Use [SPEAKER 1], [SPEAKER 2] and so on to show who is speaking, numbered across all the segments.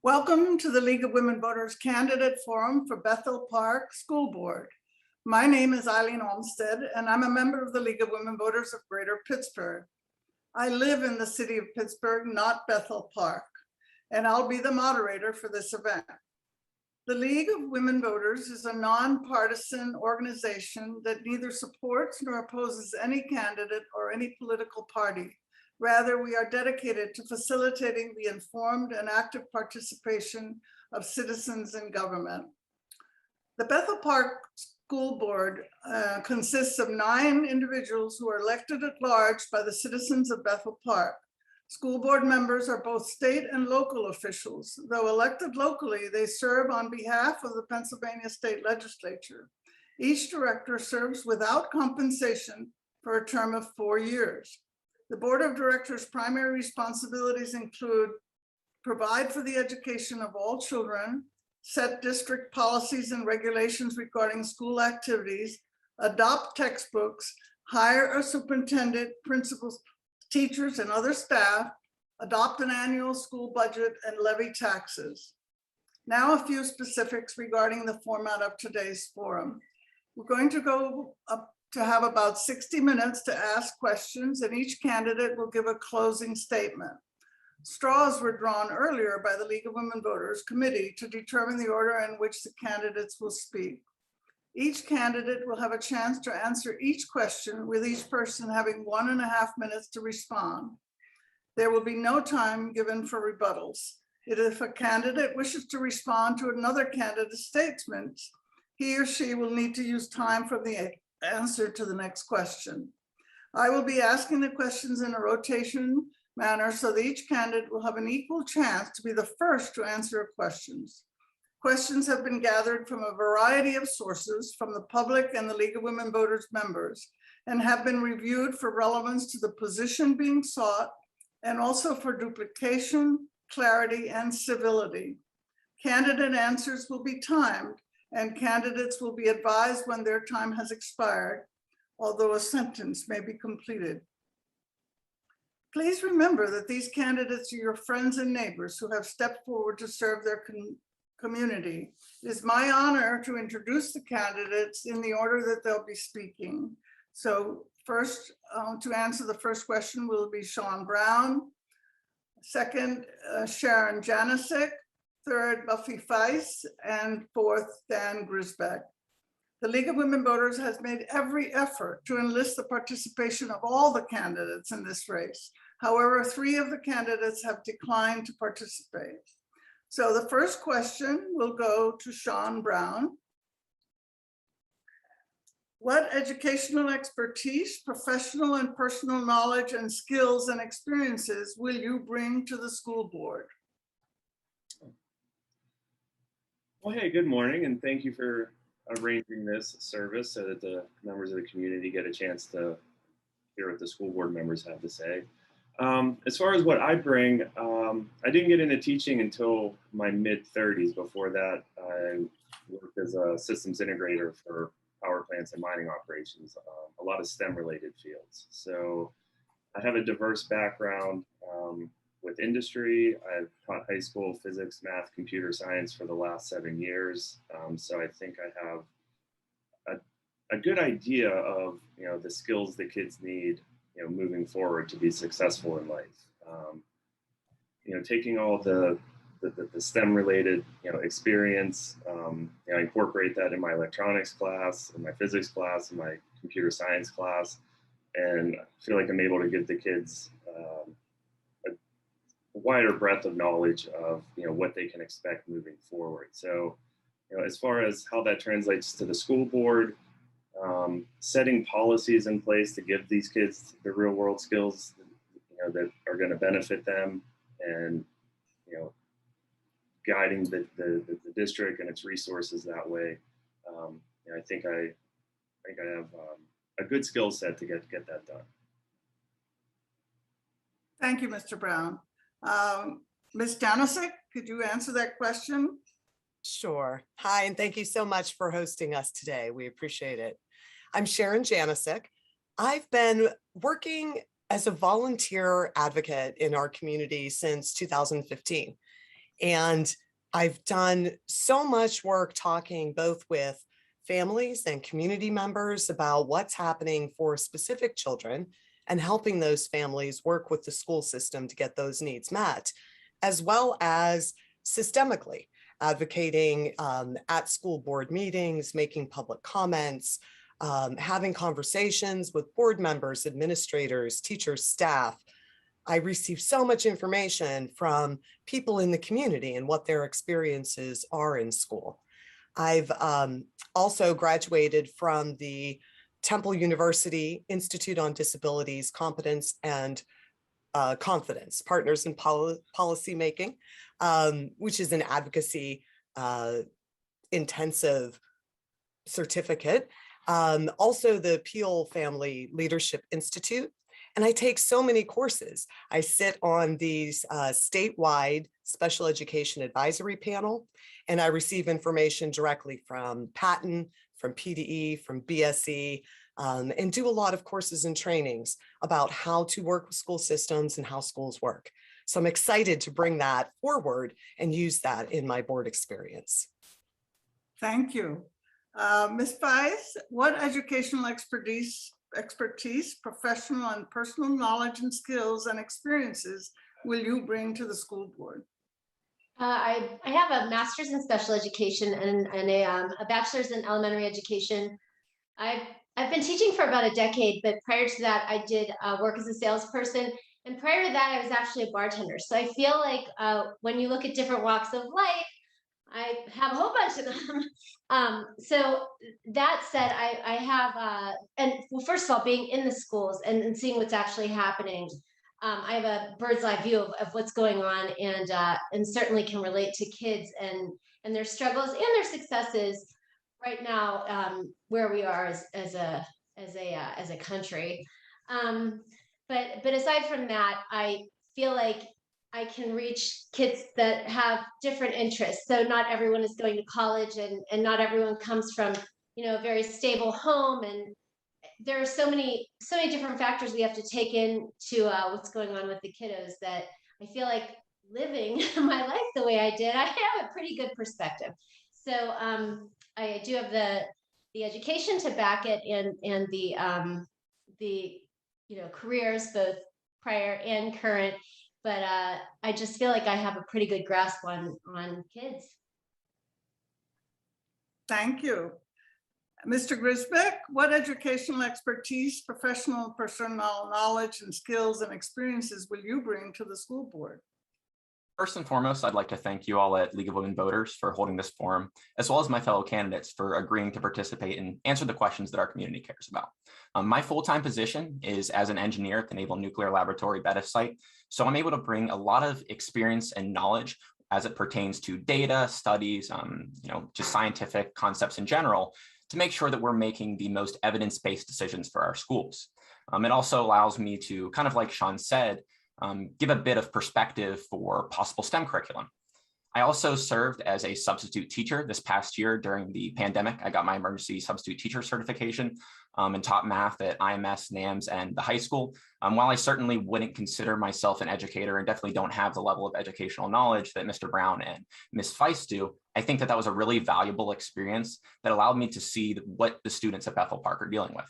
[SPEAKER 1] Welcome to the League of Women Voters Candidate Forum for Bethel Park School Board. My name is Eileen Olmsted, and I'm a member of the League of Women Voters of Greater Pittsburgh. I live in the city of Pittsburgh, not Bethel Park, and I'll be the moderator for this event. The League of Women Voters is a nonpartisan organization that neither supports nor opposes any candidate or any political party. Rather, we are dedicated to facilitating the informed and active participation of citizens in government. The Bethel Park School Board consists of 9 individuals who are elected at large by the citizens of Bethel Park. School board members are both state and local officials. Though elected locally, they serve on behalf of the Pennsylvania State Legislature. Each director serves without compensation for a term of 4 years. The board of directors' primary responsibilities include provide for the education of all children, set district policies and regulations regarding school activities, adopt textbooks, hire a superintendent, principals, teachers, and other staff, adopt an annual school budget, and levy taxes. Now a few specifics regarding the format of today's forum. We're going to go up to have about 60 minutes to ask questions, and each candidate will give a closing statement. Straws were drawn earlier by the League of Women Voters Committee to determine the order in which the candidates will speak. Each candidate will have a chance to answer each question, with each person having 1.5 minutes to respond. There will be no time given for rebuttals. If a candidate wishes to respond to another candidate's statements, he or she will need to use time from the answer to the next question. I will be asking the questions in a rotation manner so that each candidate will have an equal chance to be the first to answer questions. Questions have been gathered from a variety of sources from the public and the League of Women Voters members, and have been reviewed for relevance to the position being sought, and also for duplication, clarity, and civility. Candidate answers will be timed, and candidates will be advised when their time has expired, although a sentence may be completed. Please remember that these candidates are your friends and neighbors who have stepped forward to serve their community. It is my honor to introduce the candidates in the order that they'll be speaking. So first, to answer the first question will be Sean Brown. Second, Sharon Janasik. Third, Buffy Feist, and fourth, Dan Grisbeck. The League of Women Voters has made every effort to enlist the participation of all the candidates in this race. However, 3 of the candidates have declined to participate. So the first question will go to Sean Brown. What educational expertise, professional and personal knowledge, and skills and experiences will you bring to the school board?
[SPEAKER 2] Well, hey, good morning, and thank you for arranging this service so that the members of the community get a chance to hear what the school board members have to say. As far as what I bring, I didn't get into teaching until my mid-30s. Before that, I worked as a systems integrator for power plants and mining operations, a lot of STEM-related fields. So I have a diverse background with industry. I've taught high school physics, math, computer science for the last 7 years. So I think I have a good idea of the skills that kids need moving forward to be successful in life. Taking all the STEM related experience, I incorporate that in my electronics class, in my physics class, in my computer science class, and I feel like I'm able to give the kids a wider breadth of knowledge of what they can expect moving forward. So as far as how that translates to the school board, setting policies in place to give these kids the real world skills that are going to benefit them, and guiding the district and its resources that way. I think I have a good skill set to get that done.
[SPEAKER 1] Thank you, Mr. Brown. Ms. Janasik, could you answer that question?
[SPEAKER 3] Sure. Hi, and thank you so much for hosting us today. We appreciate it. I'm Sharon Janasik. I've been working as a volunteer advocate in our community since 2015. And I've done so much work talking both with families and community members about what's happening for specific children and helping those families work with the school system to get those needs met, as well as systemically advocating at school board meetings, making public comments, having conversations with board members, administrators, teachers, staff. I receive so much information from people in the community and what their experiences are in school. I've also graduated from the Temple University Institute on Disabilities Competence and Confidence, Partners in Policy Making, which is an advocacy intensive certificate. Also the Peel Family Leadership Institute. And I take so many courses. I sit on the statewide special education advisory panel, and I receive information directly from Patton, from PDE, from BSE, and do a lot of courses and trainings about how to work with school systems and how schools work. So I'm excited to bring that forward and use that in my board experience.
[SPEAKER 1] Thank you. Ms. Fies, what educational expertise, professional and personal knowledge and skills and experiences will you bring to the school board?
[SPEAKER 4] I have a master's in special education and a bachelor's in elementary education. I've been teaching for about a decade, but prior to that, I did work as a salesperson. And prior to that, I was actually a bartender. So I feel like when you look at different walks of life, I have a whole bunch of them. So that said, I have, and well, first of all, being in the schools and seeing what's actually happening, I have a bird's eye view of what's going on, and certainly can relate to kids and their struggles and their successes right now, where we are as a country. But aside from that, I feel like I can reach kids that have different interests. So not everyone is going to college, and not everyone comes from, a very stable home. And there are so many different factors we have to take into what's going on with the kiddos, that I feel like living my life the way I did, I have a pretty good perspective. So I do have the education to back it, and the careers, both prior and current. But I just feel like I have a pretty good grasp on kids.
[SPEAKER 1] Thank you. Mr. Grisbeck, what educational expertise, professional and personal knowledge and skills and experiences will you bring to the school board?
[SPEAKER 5] First and foremost, I'd like to thank you all at League of Women Voters for holding this forum, as well as my fellow candidates for agreeing to participate and answer the questions that our community cares about. My full-time position is as an engineer at the Naval Nuclear Laboratory Bettis site, so I'm able to bring a lot of experience and knowledge as it pertains to data, studies, just scientific concepts in general, to make sure that we're making the most evidence-based decisions for our schools. It also allows me to, kind of like Sean said, give a bit of perspective for possible STEM curriculum. I also served as a substitute teacher this past year during the pandemic. I got my emergency substitute teacher certification and taught math at IMS, NAMS, and the high school. While I certainly wouldn't consider myself an educator and definitely don't have the level of educational knowledge that Mr. Brown and Ms. Feist do, I think that was a really valuable experience that allowed me to see what the students at Bethel Park are dealing with.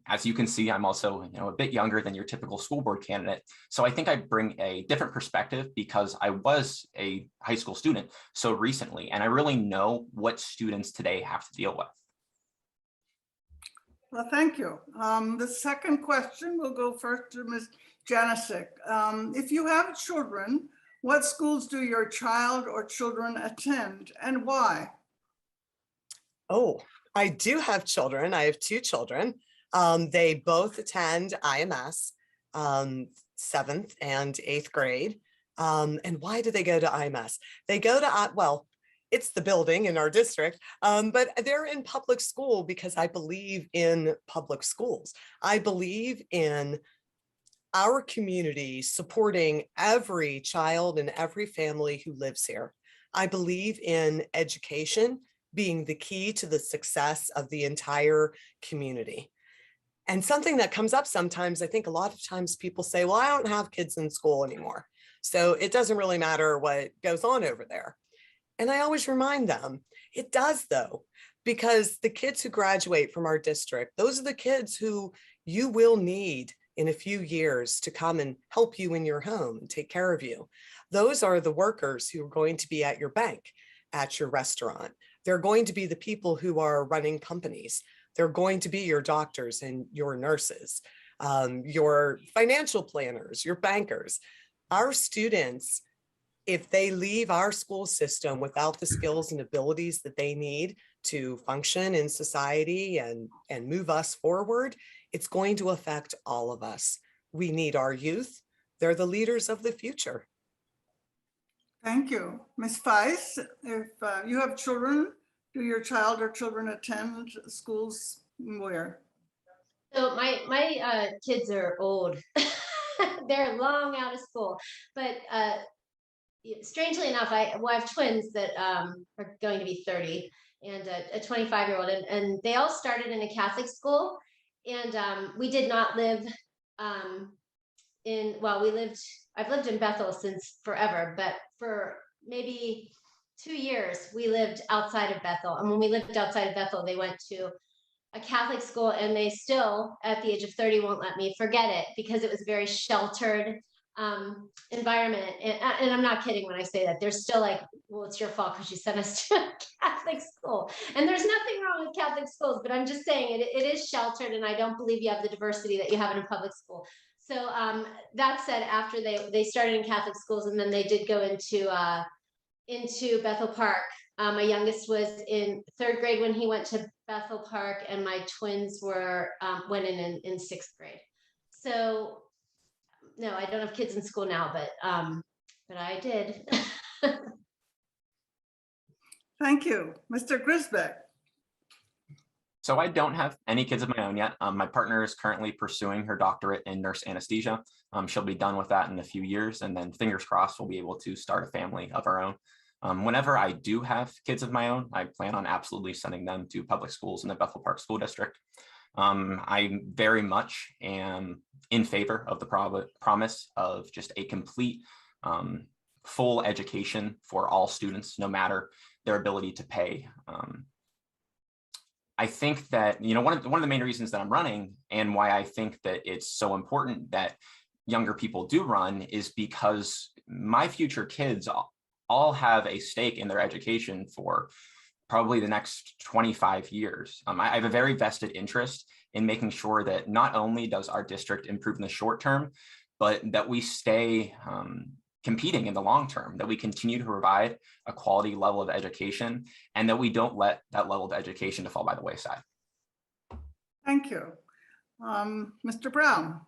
[SPEAKER 5] As you can see, I'm also a bit younger than your typical school board candidate. So I think I bring a different perspective because I was a high school student so recently, and I really know what students today have to deal with.
[SPEAKER 1] Well, thank you. The second question will go first to Ms. Janasic. If you have children, what schools do your child or children attend and why?
[SPEAKER 3] Oh, I do have children. I have two children. They both attend IMS, 7th and 8th grade. And why do they go to IMS? They go to, well, it's the building in our district, but they're in public school because I believe in public schools. I believe in our community supporting every child and every family who lives here. I believe in education being the key to the success of the entire community. And something that comes up sometimes, I think a lot of times people say, well, I don't have kids in school anymore. So it doesn't really matter what goes on over there. And I always remind them, it does though, because the kids who graduate from our district, those are the kids who you will need in a few years to come and help you in your home and take care of you. Those are the workers who are going to be at your bank, at your restaurant. They're going to be the people who are running companies. They're going to be your doctors and your nurses, your financial planners, your bankers. Our students, if they leave our school system without the skills and abilities that they need to function in society and move us forward, it's going to affect all of us. We need our youth. They're the leaders of the future.
[SPEAKER 1] Thank you. Ms. Feiss, if you have children, do your child or children attend schools where?
[SPEAKER 4] So my kids are old. They're long out of school, but strangely enough, I have twins that are going to be 30 and a 25-year-old, and they all started in a Catholic school. And we did not live I've lived in Bethel since forever, but for maybe 2 years, we lived outside of Bethel. And when we lived outside of Bethel, they went to a Catholic school, and they still, at the age of 30, won't let me forget it because it was a very sheltered environment. And I'm not kidding when I say that. They're still like, well, it's your fault because you sent us to a Catholic school. And there's nothing wrong with Catholic schools, but I'm just saying it is sheltered, and I don't believe you have the diversity that you have in a public school. So that said, after they started in Catholic schools, and then they did go into Bethel Park. My youngest was in 3rd grade when he went to Bethel Park, and my twins went in 6th grade. So no, I don't have kids in school now, but I did.
[SPEAKER 1] Thank you. Mr. Grisbeck.
[SPEAKER 5] So I don't have any kids of my own yet. My partner is currently pursuing her doctorate in nurse anesthesia. She'll be done with that in a few years, and then fingers crossed we'll be able to start a family of our own. Whenever I do have kids of my own, I plan on absolutely sending them to public schools in the Bethel Park School District. I very much am in favor of the promise of just a complete, full education for all students, no matter their ability to pay. I think that, one of the main reasons that I'm running, and why I think that it's so important that younger people do run, is because my future kids all have a stake in their education for probably the next 25 years. I have a very vested interest in making sure that not only does our district improve in the short term, but that we stay competing in the long term, that we continue to provide a quality level of education, and that we don't let that level of education to fall by the wayside.
[SPEAKER 1] Thank you. Mr. Brown.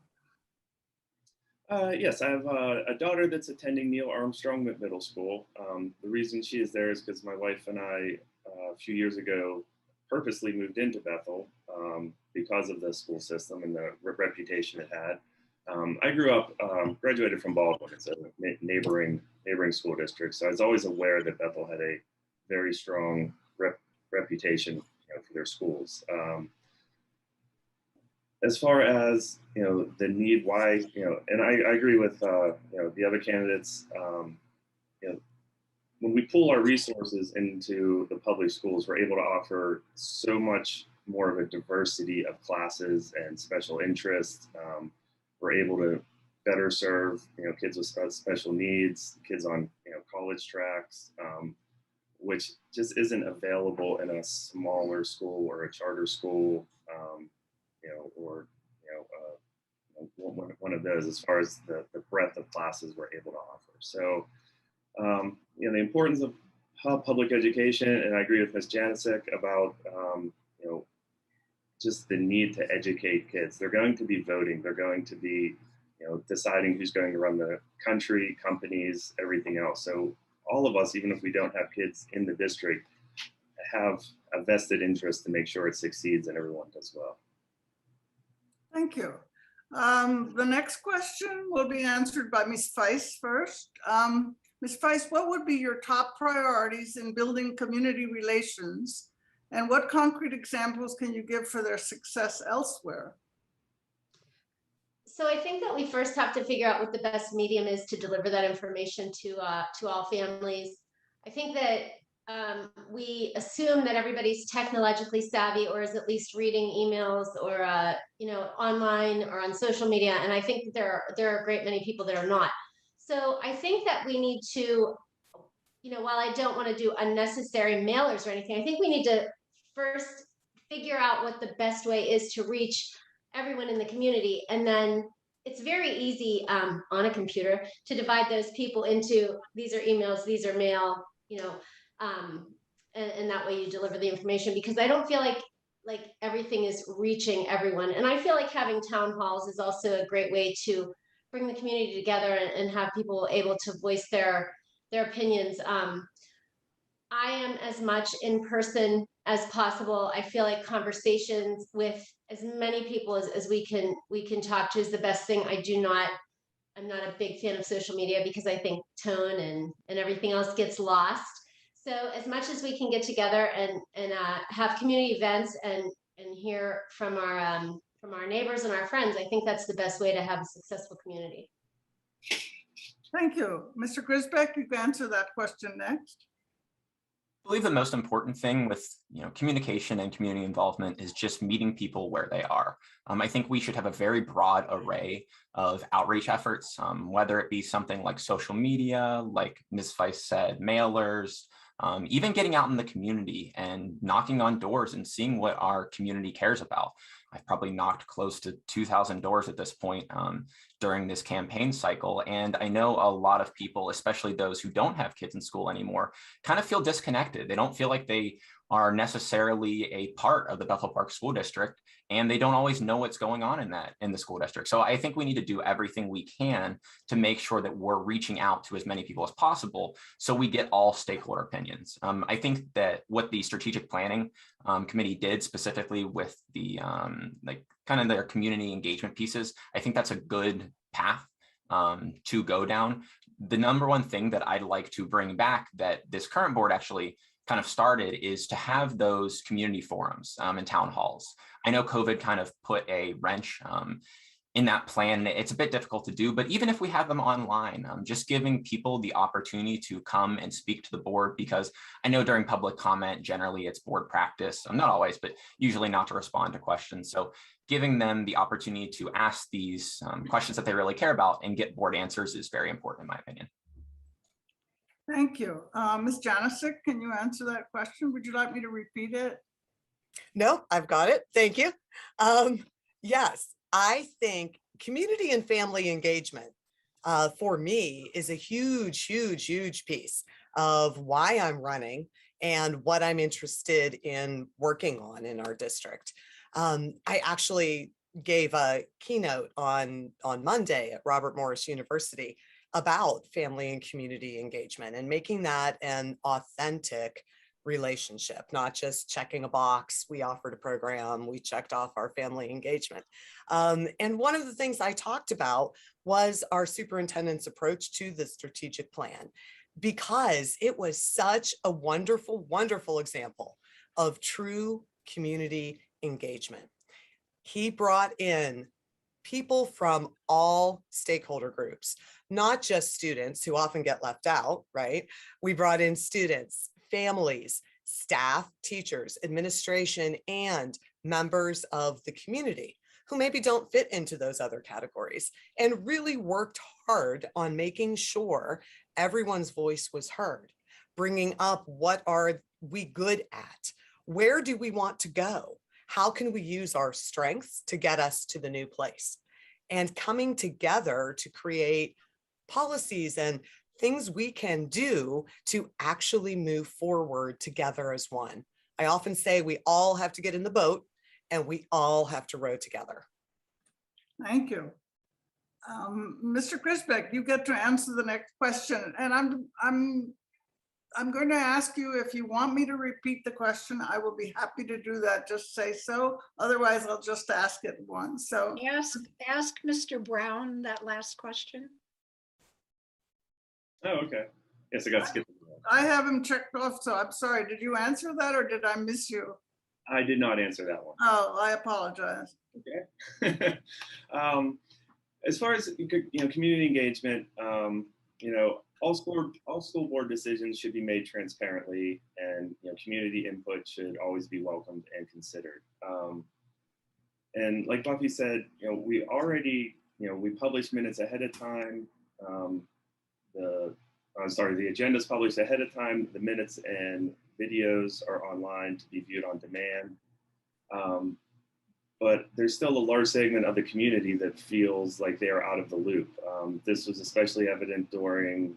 [SPEAKER 2] Yes, I have a daughter that's attending Neil Armstrong Middle School. The reason she is there is because my wife and I, a few years ago, purposely moved into Bethel because of the school system and the reputation it had. I grew up, graduated from Baldwin. It's a neighboring school district. So I was always aware that Bethel had a very strong reputation for their schools. As far as, the need, why, and I agree with, the other candidates, when we pull our resources into the public schools, we're able to offer so much more of a diversity of classes and special interests. We're able to better serve, kids with special needs, kids on, college tracks, which just isn't available in a smaller school or a charter school, or one of those, as far as the breadth of classes we're able to offer. So, the importance of public education, and I agree with Ms. Janasek about, just the need to educate kids. They're going to be voting. They're going to be, deciding who's going to run the country, companies, everything else. So all of us, even if we don't have kids in the district, have a vested interest to make sure it succeeds and everyone does well.
[SPEAKER 1] Thank you. The next question will be answered by Ms. Feiss first. Ms. Feiss, what would be your top priorities in building community relations, and what concrete examples can you give for their success elsewhere?
[SPEAKER 4] So I think that we first have to figure out what the best medium is to deliver that information to all families. I think that we assume that everybody's technologically savvy or is at least reading emails or online or on social media, and I think that there are a great many people that are not. So I think that we need to, while I don't want to do unnecessary mailers or anything, I think we need to first figure out what the best way is to reach everyone in the community. And then it's very easy on a computer to divide those people into, these are emails, these are mail, and that way you deliver the information, because I don't feel like everything is reaching everyone. And I feel like having town halls is also a great way to bring the community together and have people able to voice their opinions. I am as much in person as possible. I feel like conversations with as many people as we can talk to is the best thing. I'm not a big fan of social media because I think tone and everything else gets lost. So as much as we can get together and have community events and hear from our neighbors and our friends, I think that's the best way to have a successful community.
[SPEAKER 1] Thank you. Mr. Grisbeck, you can answer that question next.
[SPEAKER 5] I believe the most important thing with communication and community involvement is just meeting people where they are. I think we should have a very broad array of outreach efforts, whether it be something like social media, like Ms. Weiss said, mailers, even getting out in the community and knocking on doors and seeing what our community cares about. I've probably knocked close to 2,000 doors at this point during this campaign cycle. And I know a lot of people, especially those who don't have kids in school anymore, kind of feel disconnected. They don't feel like they are necessarily a part of the Bethel Park School District, and they don't always know what's going on in the school district. So I think we need to do everything we can to make sure that we're reaching out to as many people as possible so we get all stakeholder opinions. I think that what the strategic planning committee did specifically with the kind of their community engagement pieces, I think that's a good path to go down. The number one thing that I'd like to bring back that this current board actually kind of started is to have those community forums and town halls. I know COVID kind of put a wrench in that plan. It's a bit difficult to do, but even if we have them online, just giving people the opportunity to come and speak to the board, because I know during public comment, generally it's board practice, not always, but usually not to respond to questions. So giving them the opportunity to ask these questions that they really care about and get board answers is very important in my opinion.
[SPEAKER 1] Thank you. Ms. Janisic, can you answer that question? Would you like me to repeat it?
[SPEAKER 3] No, I've got it. Thank you. Yes, I think community and family engagement for me is a huge, huge, huge piece of why I'm running and what I'm interested in working on in our district. I actually gave a keynote on Monday at Robert Morris University about family and community engagement and making that an authentic relationship, not just checking a box. We offered a program, we checked off our family engagement. And one of the things I talked about was our superintendent's approach to the strategic plan, because it was such a wonderful, wonderful example of true community engagement. He brought in people from all stakeholder groups, not just students who often get left out, right? We brought in students, families, staff, teachers, administration, and members of the community who maybe don't fit into those other categories, and really worked hard on making sure everyone's voice was heard, bringing up what are we good at? Where do we want to go? How can we use our strengths to get us to the new place? And coming together to create policies and things we can do to actually move forward together as one. I often say we all have to get in the boat and we all have to row together.
[SPEAKER 1] Thank you. Mr. Grisbeck, you get to answer the next question. And I'm going to ask you, if you want me to repeat the question, I will be happy to do that. Just say so. Otherwise, I'll just ask it once. So
[SPEAKER 6] ask Mr. Brown that last question.
[SPEAKER 2] Oh, okay. Yes, I got skipped.
[SPEAKER 1] I have him checked off, so I'm sorry. Did you answer that or did I miss you?
[SPEAKER 2] I did not answer that one.
[SPEAKER 1] Oh, I apologize.
[SPEAKER 2] Okay. As far as community engagement, all school board decisions should be made transparently, and community input should always be welcomed and considered. And like Buffy said, we already we publish minutes ahead of time. The agenda is published ahead of time. The minutes and videos are online to be viewed on demand. But there's still a large segment of the community that feels like they are out of the loop. This was especially evident during,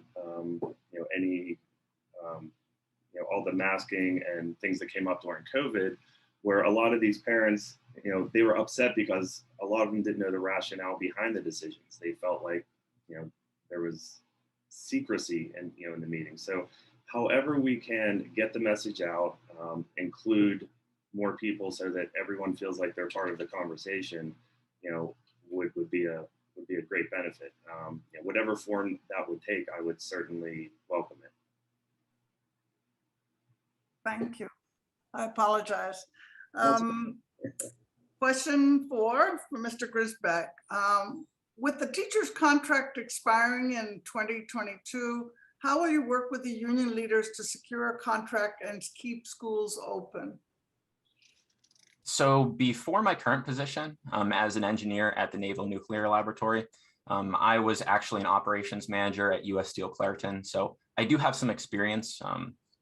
[SPEAKER 2] all the masking and things that came up during COVID, where a lot of these parents, they were upset because a lot of them didn't know the rationale behind the decisions. They felt like, there was secrecy in the meeting. So however we can get the message out, include more people so that everyone feels like they're part of the conversation, would be a great benefit. Whatever form that would take, I would certainly welcome it.
[SPEAKER 1] Thank you. I apologize.
[SPEAKER 2] That's
[SPEAKER 1] Question 4 for Mr. Grisbeck. With the teacher's contract expiring in 2022, how will you work with the union leaders to secure a contract and keep schools open?
[SPEAKER 5] So before my current position as an engineer at the Naval Nuclear Laboratory, I was actually an operations manager at US Steel Clairton. So I do have some experience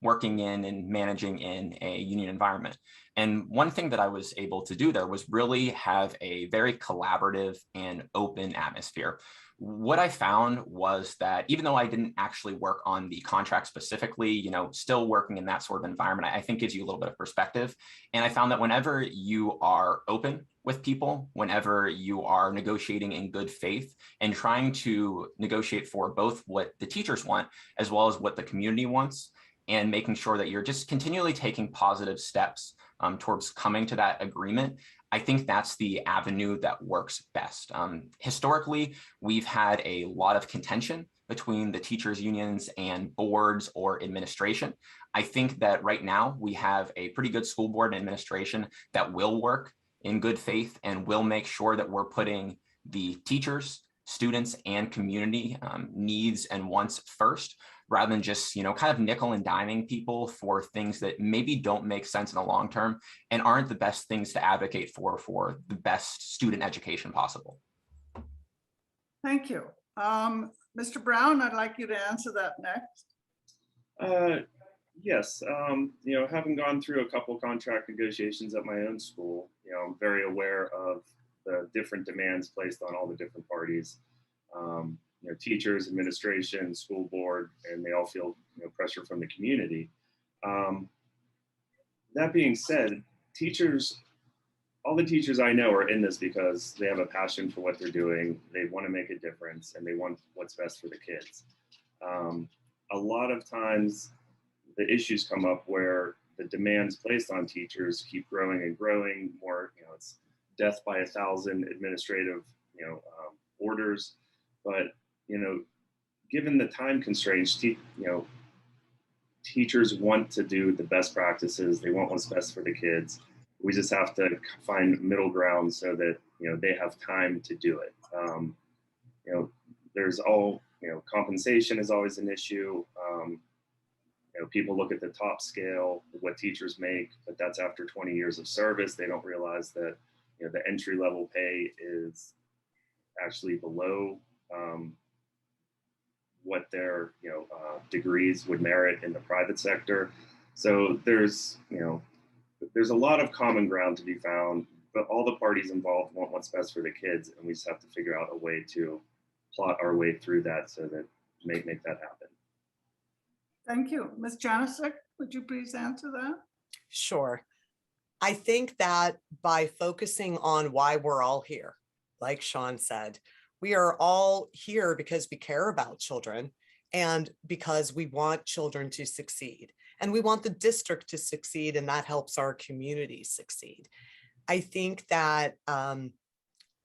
[SPEAKER 5] working in and managing in a union environment. And one thing that I was able to do there was really have a very collaborative and open atmosphere. What I found was that even though I didn't actually work on the contract specifically, still working in that sort of environment, I think gives you a little bit of perspective. And I found that whenever you are open with people, whenever you are negotiating in good faith and trying to negotiate for both what the teachers want, as well as what the community wants, and making sure that you're just continually taking positive steps towards coming to that agreement, I think that's the avenue that works best. Historically, we've had a lot of contention between the teachers' unions and boards or administration. I think that right now we have a pretty good school board and administration that will work in good faith and will make sure that we're putting the teachers, students, and community needs and wants first, rather than just, kind of nickel and diming people for things that maybe don't make sense in the long term and aren't the best things to advocate for the best student education possible.
[SPEAKER 1] Thank you. Mr. Brown, I'd like you to answer that next.
[SPEAKER 2] Yes, having gone through a couple contract negotiations at my own school, I'm very aware of the different demands placed on all the different parties. Teachers, administration, school board, and they all feel pressure from the community. That being said, all the teachers I know are in this because they have a passion for what they're doing. They want to make a difference and they want what's best for the kids. A lot of times the issues come up where the demands placed on teachers keep growing and growing more, it's death by 1,000 administrative, orders. But, given the time constraints, teachers want to do the best practices. They want what's best for the kids. We just have to find middle ground so that, they have time to do it. There's compensation is always an issue. People look at the top scale, what teachers make, but that's after 20 years of service. They don't realize that, the entry level pay is actually below what their degrees would merit in the private sector. So there's a lot of common ground to be found, but all the parties involved want what's best for the kids, and we just have to figure out a way to plot our way through that so that make that happen.
[SPEAKER 1] Thank you. Ms. Janasek, would you please answer that?
[SPEAKER 3] Sure. I think that by focusing on why we're all here, like Sean said, we are all here because we care about children and because we want children to succeed. And we want the district to succeed, and that helps our community succeed. I think that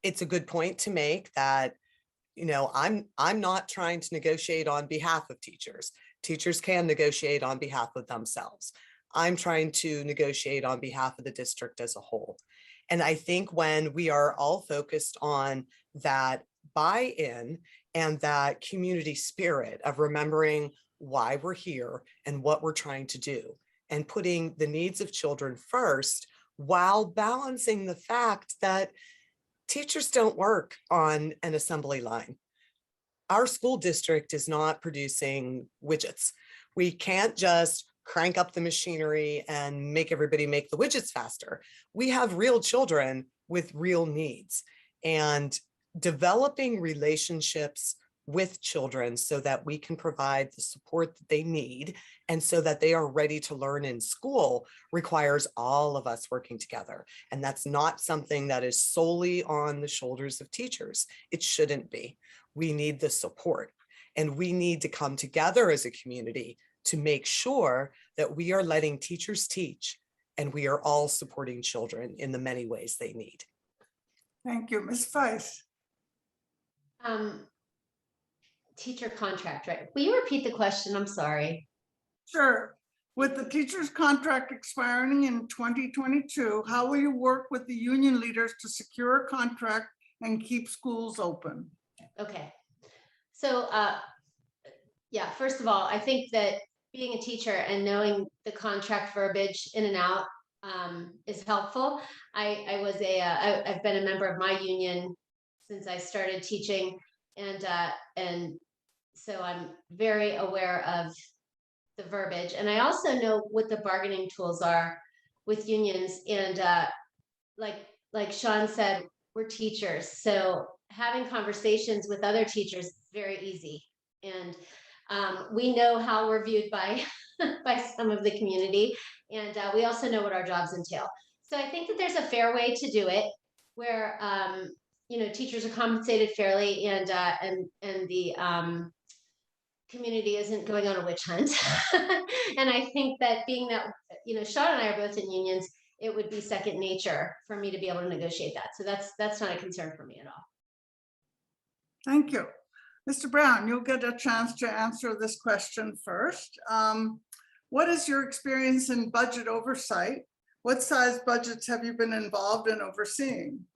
[SPEAKER 3] it's a good point to make that, I'm not trying to negotiate on behalf of teachers. Teachers can negotiate on behalf of themselves. I'm trying to negotiate on behalf of the district as a whole. And I think when we are all focused on that buy-in and that community spirit of remembering why we're here and what we're trying to do, and putting the needs of children first while balancing the fact that teachers don't work on an assembly line. Our school district is not producing widgets. We can't just crank up the machinery and make everybody make the widgets faster. We have real children with real needs, and developing relationships with children so that we can provide the support that they need and so that they are ready to learn in school requires all of us working together. And that's not something that is solely on the shoulders of teachers. It shouldn't be. We need the support, and we need to come together as a community to make sure that we are letting teachers teach and we are all supporting children in the many ways they need.
[SPEAKER 1] Thank you. Ms. Feist.
[SPEAKER 4] Teacher contract, right? Will you repeat the question? I'm sorry.
[SPEAKER 1] Sure. With the teacher's contract expiring in 2022, how will you work with the union leaders to secure a contract and keep schools open?
[SPEAKER 4] Okay. So, yeah, first of all, I think that being a teacher and knowing the contract verbiage in and out is helpful. I've been a member of my union since I started teaching, and so I'm very aware of the verbiage, and I also know what the bargaining tools are with unions. And like Sean said, we're teachers, so having conversations with other teachers is very easy, and we know how we're viewed by by some of the community, and we also know what our jobs entail. So I think that there's a fair way to do it where teachers are compensated fairly, and the community isn't going on a witch hunt. And I think that being that Sean and I are both in unions, it would be second nature for me to be able to negotiate that. So that's not a concern for me at all.
[SPEAKER 1] Thank you. Mr. Brown, you'll get a chance to answer this question first. What is your experience in budget oversight? What size budgets have you been involved in overseeing?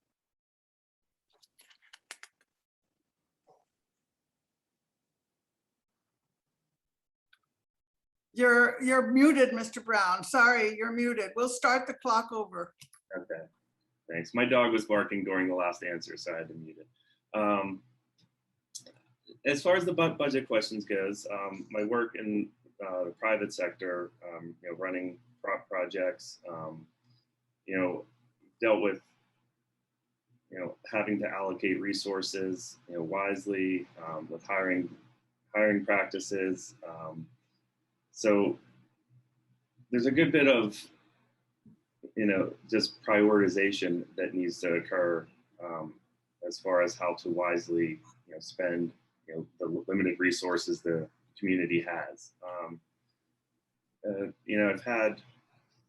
[SPEAKER 1] You're muted, Mr. Brown. Sorry, you're muted. We'll start the clock over.
[SPEAKER 2] Okay, thanks. My dog was barking during the last answer, so I had to mute it. As far as the budget questions goes, my work in the private sector, running projects, dealt with, having to allocate resources, wisely, with hiring practices. So there's a good bit of, just prioritization that needs to occur as far as how to wisely, spend, the limited resources the community has.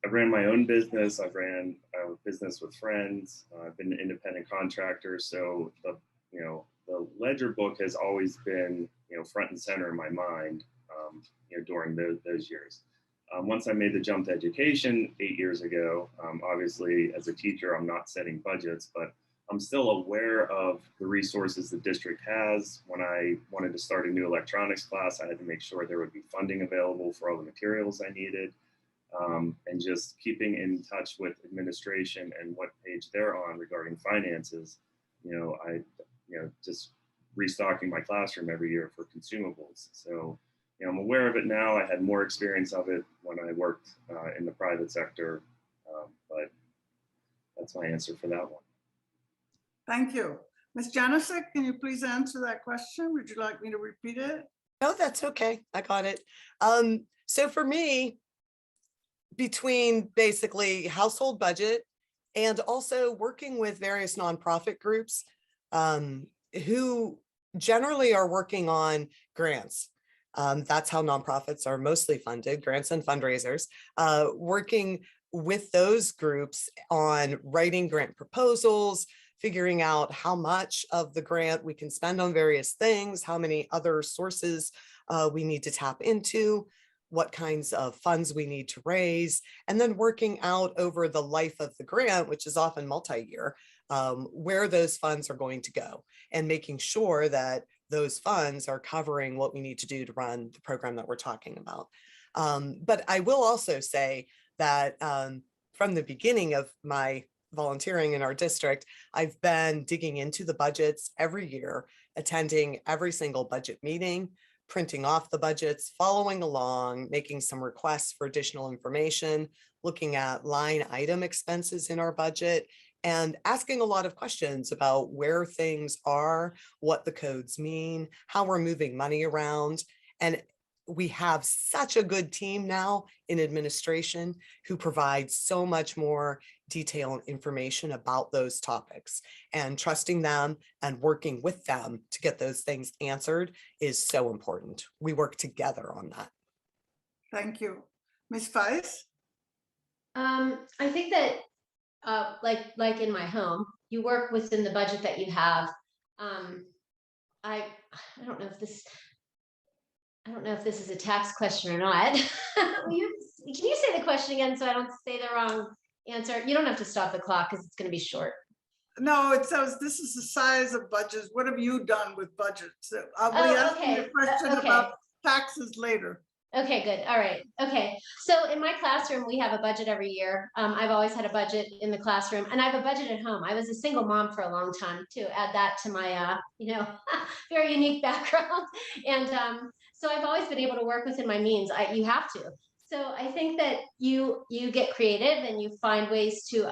[SPEAKER 2] I've ran my own business. I've ran a business with friends. I've been an independent contractor. So the ledger book has always been, front and center in my mind, during those years. Once I made the jump to education 8 years ago, obviously as a teacher, I'm not setting budgets, but I'm still aware of the resources the district has. When I wanted to start a new electronics class, I had to make sure there would be funding available for all the materials I needed. And just keeping in touch with administration and what page they're on regarding finances, just restocking my classroom every year for consumables. So, I'm aware of it now. I had more experience of it when I worked in the private sector, but that's my answer for that one.
[SPEAKER 1] Thank you. Ms. Janasek, can you please answer that question? Would you like me to repeat it?
[SPEAKER 3] No, that's okay. I got it. So for me, between basically household budget and also working with various nonprofit groups who generally are working on grants. That's how nonprofits are mostly funded, grants and fundraisers, working with those groups on writing grant proposals, figuring out how much of the grant we can spend on various things, how many other sources we need to tap into, what kinds of funds we need to raise, and then working out over the life of the grant, which is often multi-year, where those funds are going to go and making sure that those funds are covering what we need to do to run the program that we're talking about. But I will also say that from the beginning of my volunteering in our district, I've been digging into the budgets every year, attending every single budget meeting, printing off the budgets, following along, making some requests for additional information, looking at line item expenses in our budget, and asking a lot of questions about where things are, what the codes mean, how we're moving money around. And we have such a good team now in administration who provides so much more detailed information about those topics, and trusting them and working with them to get those things answered is so important. We work together on that.
[SPEAKER 1] Thank you. Ms. Weiss?
[SPEAKER 4] I think that like in my home, you work within the budget that you have. I don't know if this is a tax question or not. Can you say the question again so I don't say the wrong answer? You don't have to stop the clock because it's going to be short.
[SPEAKER 1] No, it says this is the size of budgets. What have you done with budgets? I'll be
[SPEAKER 4] Oh,
[SPEAKER 1] asking
[SPEAKER 4] okay.
[SPEAKER 1] a question
[SPEAKER 4] Okay.
[SPEAKER 1] about taxes later.
[SPEAKER 4] Okay, good. All right. Okay. So in my classroom, we have a budget every year. I've always had a budget in the classroom, and I have a budget at home. I was a single mom for a long time to add that to my, very unique background. And so I've always been able to work within my means. You have to. So I think that you get creative and you find ways to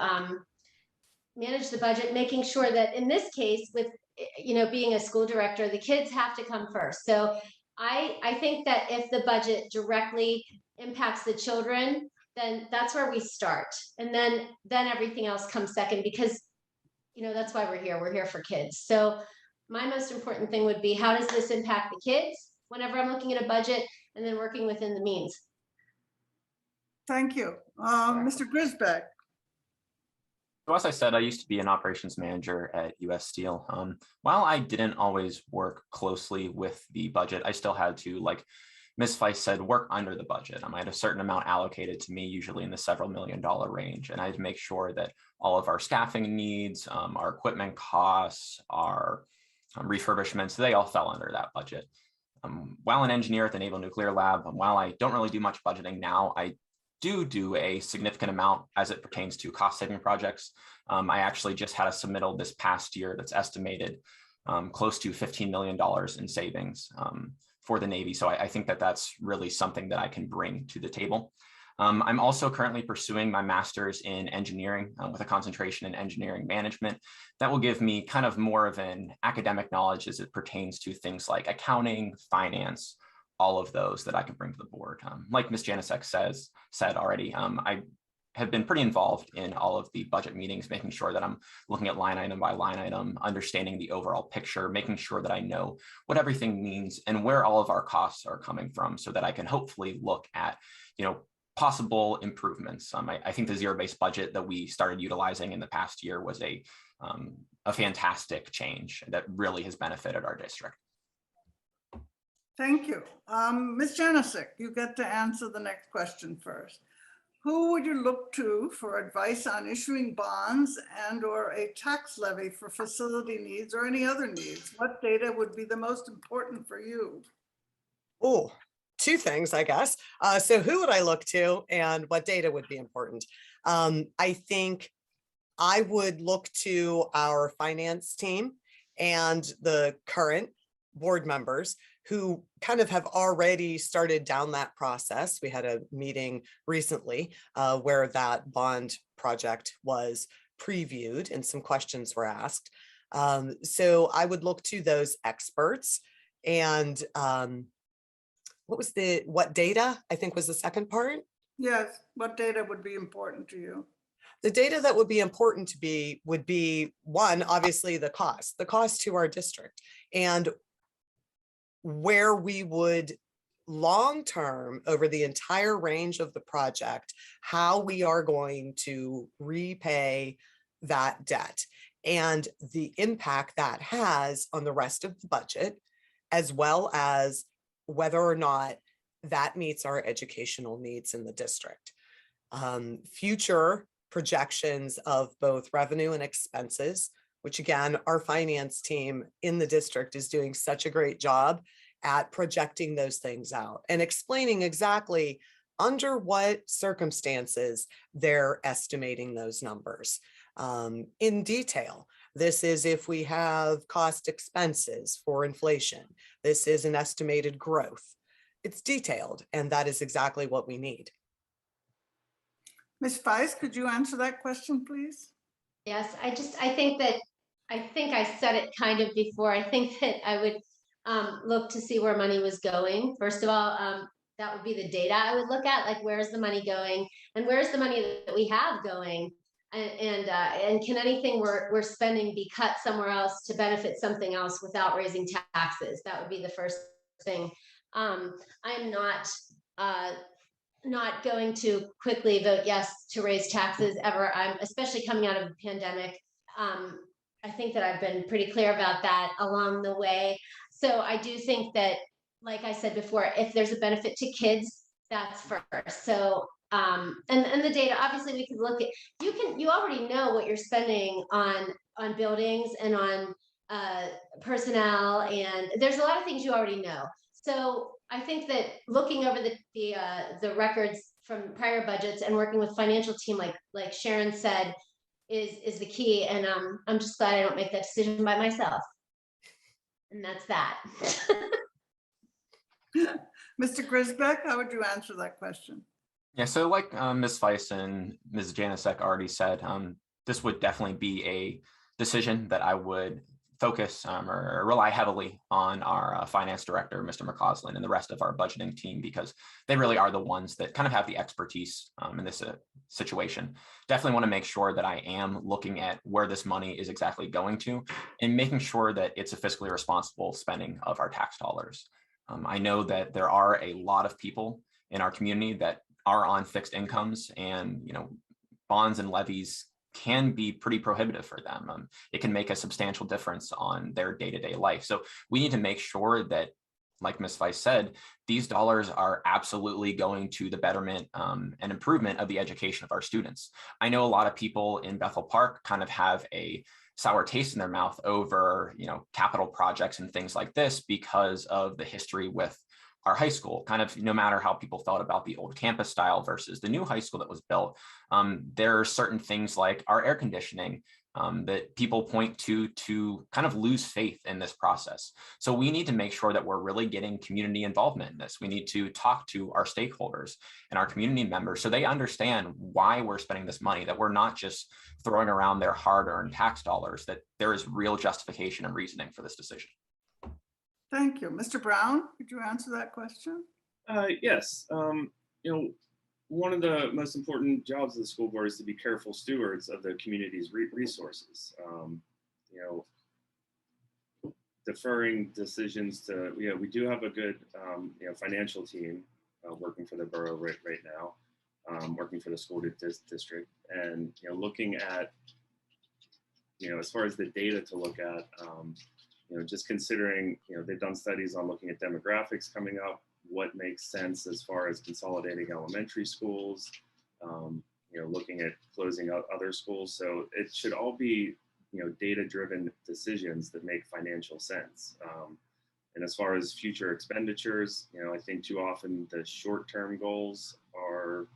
[SPEAKER 4] manage the budget, making sure that in this case, with being a school director, the kids have to come first. So I think that if the budget directly impacts the children, then that's where we start. And then everything else comes second, because, that's why we're here. We're here for kids. So my most important thing would be, how does this impact the kids whenever I'm looking at a budget, and then working within the means.
[SPEAKER 1] Thank you. Mr. Grisbeck?
[SPEAKER 5] So as I said, I used to be an operations manager at US Steel. While I didn't always work closely with the budget, I still had to, like Ms. Weiss said, work under the budget. I had a certain amount allocated to me, usually in the several $million range. And I had to make sure that all of our staffing needs, our equipment costs, our refurbishments, they all fell under that budget. While an engineer at the Naval Nuclear Lab, while I don't really do much budgeting now, I do a significant amount as it pertains to cost saving projects. I actually just had a submittal this past year that's estimated close to $15 million in savings for the Navy. So I think that that's really something that I can bring to the table. I'm also currently pursuing my master's in engineering with a concentration in engineering management. That will give me kind of more of an academic knowledge as it pertains to things like accounting, finance, all of those that I can bring to the board. Like Ms. Janasek said already, I have been pretty involved in all of the budget meetings, making sure that I'm looking at line item by line item, understanding the overall picture, making sure that I know what everything means and where all of our costs are coming from, so that I can hopefully look at, possible improvements. I think the zero-based budget that we started utilizing in the past year was a fantastic change that really has benefited our district.
[SPEAKER 1] Thank you. Ms. Janasek, you get to answer the next question first. Who would you look to for advice on issuing bonds and/or a tax levy for facility needs or any other needs? What data would be the most important for you?
[SPEAKER 3] Oh, two things, I guess. So who would I look to and what data would be important? I think I would look to our finance team and the current board members who kind of have already started down that process. We had a meeting recently where that bond project was previewed and some questions were asked. So I would look to those experts. And what data, I think, was the second part?
[SPEAKER 1] Yes, what data would be important to you?
[SPEAKER 3] The data that would be important would be one, obviously the cost to our district, and where we would long-term over the entire range of the project, how we are going to repay that debt and the impact that has on the rest of the budget, as well as whether or not that meets our educational needs in the district. Future projections of both revenue and expenses, which again, our finance team in the district is doing such a great job at projecting those things out and explaining exactly under what circumstances they're estimating those numbers in detail. This is if we have cost expenses for inflation. This is an estimated growth. It's detailed, and that is exactly what we need.
[SPEAKER 1] Ms. Feist, could you answer that question, please?
[SPEAKER 4] Yes, I think I said it kind of before. I think that I would look to see where money was going. First of all, that would be the data I would look at, like where's the money going and where's the money that we have going, and can anything we're spending be cut somewhere else to benefit something else without raising taxes? That would be the first thing. I'm not going to quickly vote yes to raise taxes ever. I'm especially coming out of a pandemic. I think that I've been pretty clear about that along the way. So I do think that, like I said before, if there's a benefit to kids, that's first. So and the data, obviously we could look at, you already know what you're spending on buildings and on personnel, and there's a lot of things you already know. So I think that looking over the records from prior budgets and working with financial team, like Sharon said, is the key. And I'm just glad I don't make that decision by myself. And that's that.
[SPEAKER 1] Mr. Grisbeck, how would you answer that question?
[SPEAKER 5] Yeah, so like Ms. Feist and Ms. Janasek already said, this would definitely be a decision that I would focus or rely heavily on our finance director, Mr. McCausland, and the rest of our budgeting team, because they really are the ones that kind of have the expertise in this situation. Definitely want to make sure that I am looking at where this money is exactly going to and making sure that it's a fiscally responsible spending of our tax dollars. I know that there are a lot of people in our community that are on fixed incomes, and bonds and levies can be pretty prohibitive for them. It can make a substantial difference on their day-to-day life. So we need to make sure that, like Ms. Feist said, these dollars are absolutely going to the betterment and improvement of the education of our students. I know a lot of people in Bethel Park kind of have a sour taste in their mouth over, capital projects and things like this because of the history with our high school. Kind of no matter how people felt about the old campus style versus the new high school that was built, there are certain things like our air conditioning that people point to kind of lose faith in this process. So we need to make sure that we're really getting community involvement in this. We need to talk to our stakeholders and our community members so they understand why we're spending this money, that we're not just throwing around their hard-earned tax dollars, that there is real justification and reasoning for this decision.
[SPEAKER 1] Thank you. Mr. Brown, could you answer that question?
[SPEAKER 2] Yes. One of the most important jobs of the school board is to be careful stewards of the community's resources. Deferring decisions to, we do have a good, financial team working for the borough right now, working for the school district, and looking at, as far as the data to look at, just considering, they've done studies on looking at demographics coming up, what makes sense as far as consolidating elementary schools, looking at closing out other schools. So it should all be, data-driven decisions that make financial sense. And as far as future expenditures, I think too often the short-term goals are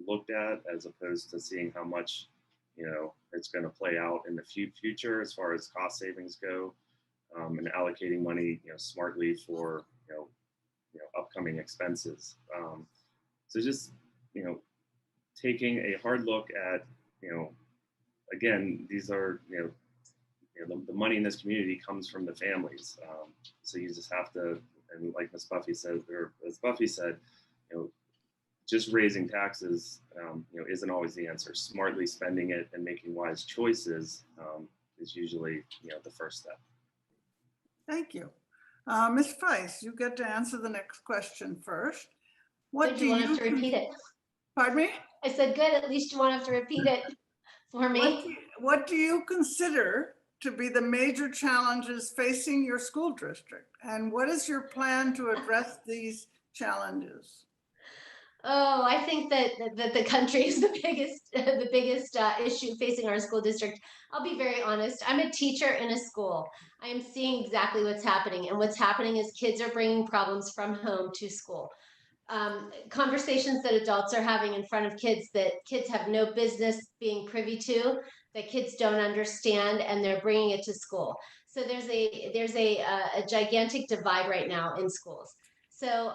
[SPEAKER 2] looked at as opposed to seeing how much, it's going to play out in the future as far as cost savings go, and allocating money, smartly for, upcoming expenses. So just, taking a hard look at, again, these are, the money in this community comes from the families. So you just have to, and like Ms. Buffy said, or as Buffy said, just raising taxes, isn't always the answer. Smartly spending it and making wise choices is usually, the first step.
[SPEAKER 1] Thank you. Ms. Feist, you get to answer the next question first.
[SPEAKER 4] Good, you won't have to repeat it.
[SPEAKER 1] Pardon me?
[SPEAKER 4] I said, good, at least you won't have to repeat it for me.
[SPEAKER 1] What do you consider to be the major challenges facing your school district? And what is your plan to address these challenges?
[SPEAKER 4] Oh, I think that the country is the biggest issue facing our school district. I'll be very honest. I'm a teacher in a school. I am seeing exactly what's happening, and what's happening is kids are bringing problems from home to school. Conversations that adults are having in front of kids that kids have no business being privy to, that kids don't understand, and they're bringing it to school. So there's a gigantic divide right now in schools. So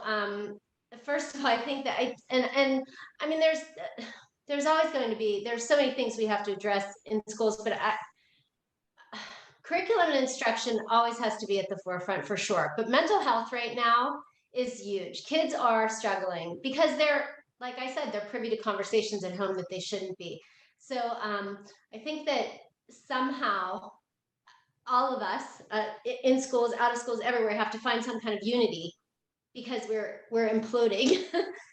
[SPEAKER 4] first of all, I think that and I mean there's always going to be, there's so many things we have to address in schools, but curriculum and instruction always has to be at the forefront for sure. But mental health right now is huge. Kids are struggling because they're, like I said, they're privy to conversations at home that they shouldn't be. So I think that somehow all of us in schools, out of schools, everywhere have to find some kind of unity because we're imploding.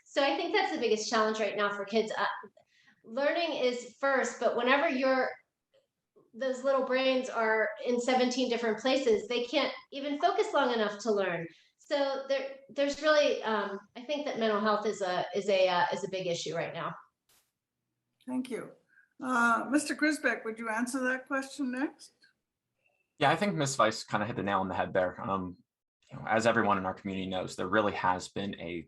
[SPEAKER 4] So I think that's the biggest challenge right now for kids. Learning is first, but whenever those little brains are in 17 different places, they can't even focus long enough to learn. So there's really, I think that mental health is a big issue right now.
[SPEAKER 1] Thank you. Mr. Grisbeck, would you answer that question next?
[SPEAKER 5] Yeah, I think Ms. Weiss kind of hit the nail on the head there. As everyone in our community knows, there really has been a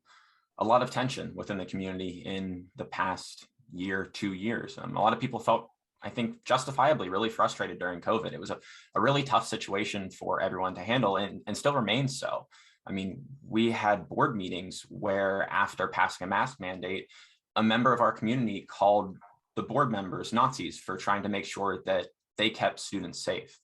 [SPEAKER 5] lot of tension within the community in the past year, 2 years. A lot of people felt, I think, justifiably really frustrated during COVID. It was a really tough situation for everyone to handle and still remains so. I mean, we had board meetings where after passing a mask mandate, a member of our community called the board members Nazis for trying to make sure that they kept students safe.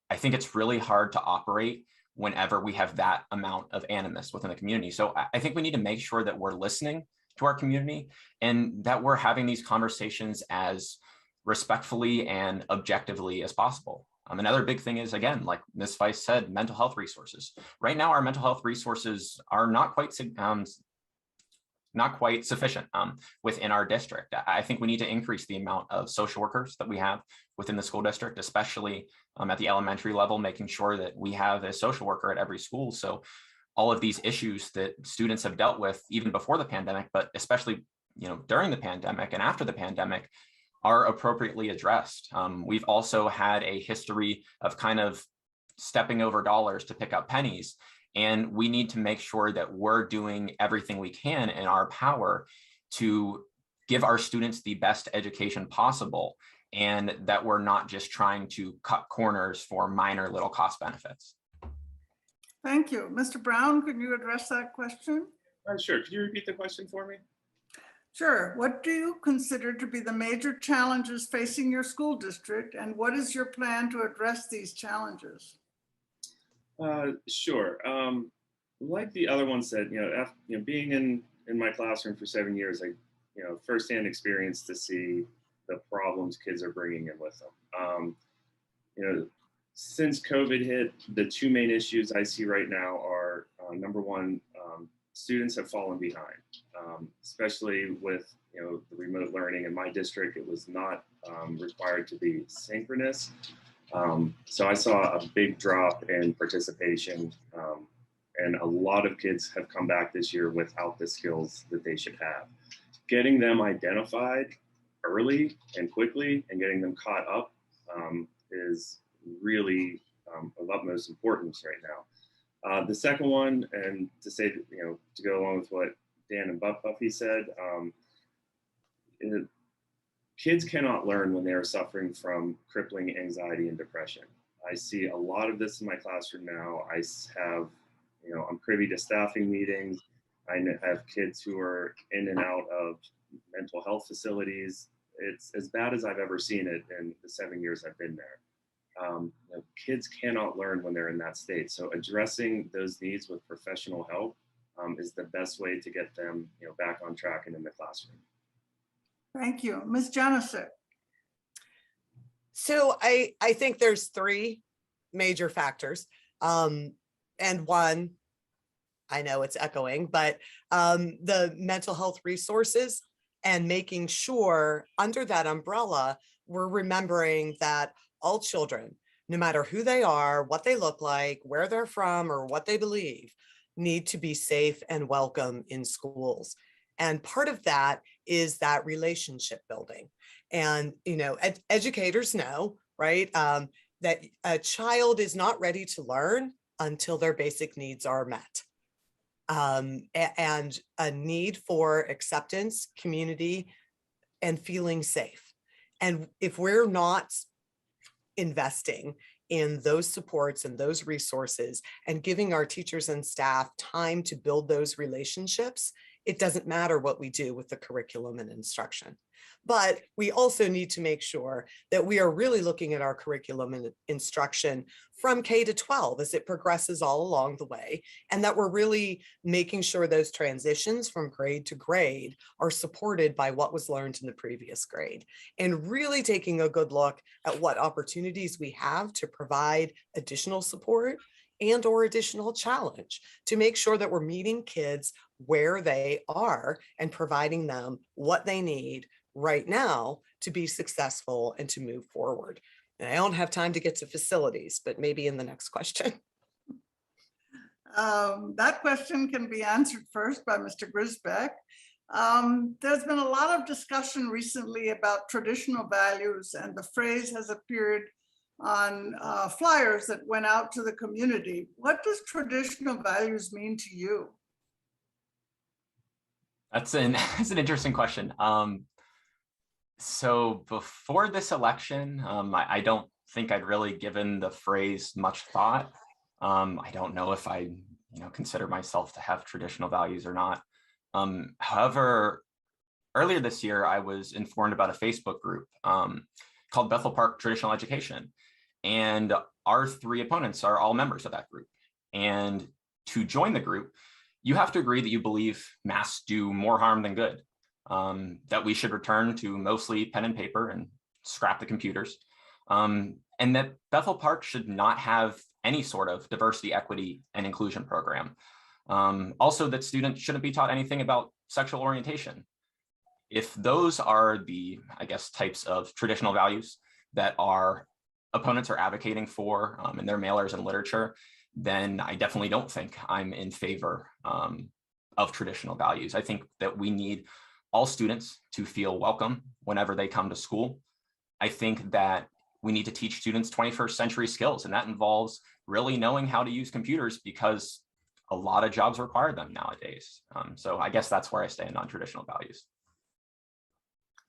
[SPEAKER 5] I think it's really hard to operate whenever we have that amount of animus within the community. So I think we need to make sure that we're listening to our community and that we're having these conversations as respectfully and objectively as possible. Another big thing is, again, like Ms. Weiss said, mental health resources. Right now, our mental health resources are not quite sufficient within our district. I think we need to increase the amount of social workers that we have within the school district, especially at the elementary level, making sure that we have a social worker at every school. So all of these issues that students have dealt with even before the pandemic, but especially during the pandemic and after the pandemic, are appropriately addressed. We've also had a history of kind of stepping over dollars to pick up pennies. And we need to make sure that we're doing everything we can in our power to give our students the best education possible, and that we're not just trying to cut corners for minor little cost benefits.
[SPEAKER 1] Thank you. Mr. Brown, could you address that question?
[SPEAKER 2] Sure. Could you repeat the question for me?
[SPEAKER 1] Sure. What do you consider to be the major challenges facing your school district, and what is your plan to address these challenges?
[SPEAKER 2] Sure. Like the other one said, being in my classroom for 7 years, I, firsthand experience to see the problems kids are bringing in with them. Since COVID hit, the two main issues I see right now are number one, students have fallen behind, especially with the remote learning. In my district, it was not required to be synchronous. So I saw a big drop in participation, and a lot of kids have come back this year without the skills that they should have. Getting them identified early and quickly and getting them caught up is really of utmost importance right now. The second one, and to say, to go along with what Dan and Buffy said, kids cannot learn when they are suffering from crippling anxiety and depression. I see a lot of this in my classroom now. I have, I'm privy to staffing meetings. I have kids who are in and out of mental health facilities. It's as bad as I've ever seen it in the 7 years I've been there. Kids cannot learn when they're in that state. So addressing those needs with professional help is the best way to get them, back on track and in the classroom.
[SPEAKER 1] Thank you. Ms. Janicek.
[SPEAKER 3] So I think there's three major factors. And one, I know it's echoing, but the mental health resources and making sure under that umbrella, we're remembering that all children, no matter who they are, what they look like, where they're from, or what they believe, need to be safe and welcome in schools. And part of that is that relationship building. And, educators know, right, that a child is not ready to learn until their basic needs are met. And a need for acceptance, community, and feeling safe. And if we're not investing in those supports and those resources and giving our teachers and staff time to build those relationships, it doesn't matter what we do with the curriculum and instruction. But we also need to make sure that we are really looking at our curriculum and instruction from K to 12 as it progresses all along the way, and that we're really making sure those transitions from grade to grade are supported by what was learned in the previous grade, and really taking a good look at what opportunities we have to provide additional support and or additional challenge to make sure that we're meeting kids where they are and providing them what they need right now to be successful and to move forward. And I don't have time to get to facilities, but maybe in the next question.
[SPEAKER 1] That question can be answered first by Mr. Grisbeck. There's been a lot of discussion recently about traditional values, and the phrase has appeared on flyers that went out to the community. What does traditional values mean to you?
[SPEAKER 5] That's an interesting question. So before this election, I don't think I'd really given the phrase much thought. I don't know if I, consider myself to have traditional values or not. However, earlier this year, I was informed about a Facebook group called Bethel Park Traditional Education. And our three opponents are all members of that group. And to join the group, you have to agree that you believe masks do more harm than good, that we should return to mostly pen and paper and scrap the computers, and that Bethel Park should not have any sort of diversity, equity, and inclusion program. Also, that students shouldn't be taught anything about sexual orientation. If those are the, types of traditional values that our opponents are advocating for in their mailers and literature, then I definitely don't think I'm in favor of traditional values. I think that we need all students to feel welcome whenever they come to school. I think that we need to teach students 21st century skills, and that involves really knowing how to use computers because a lot of jobs require them nowadays. So I guess that's where I stand on traditional values.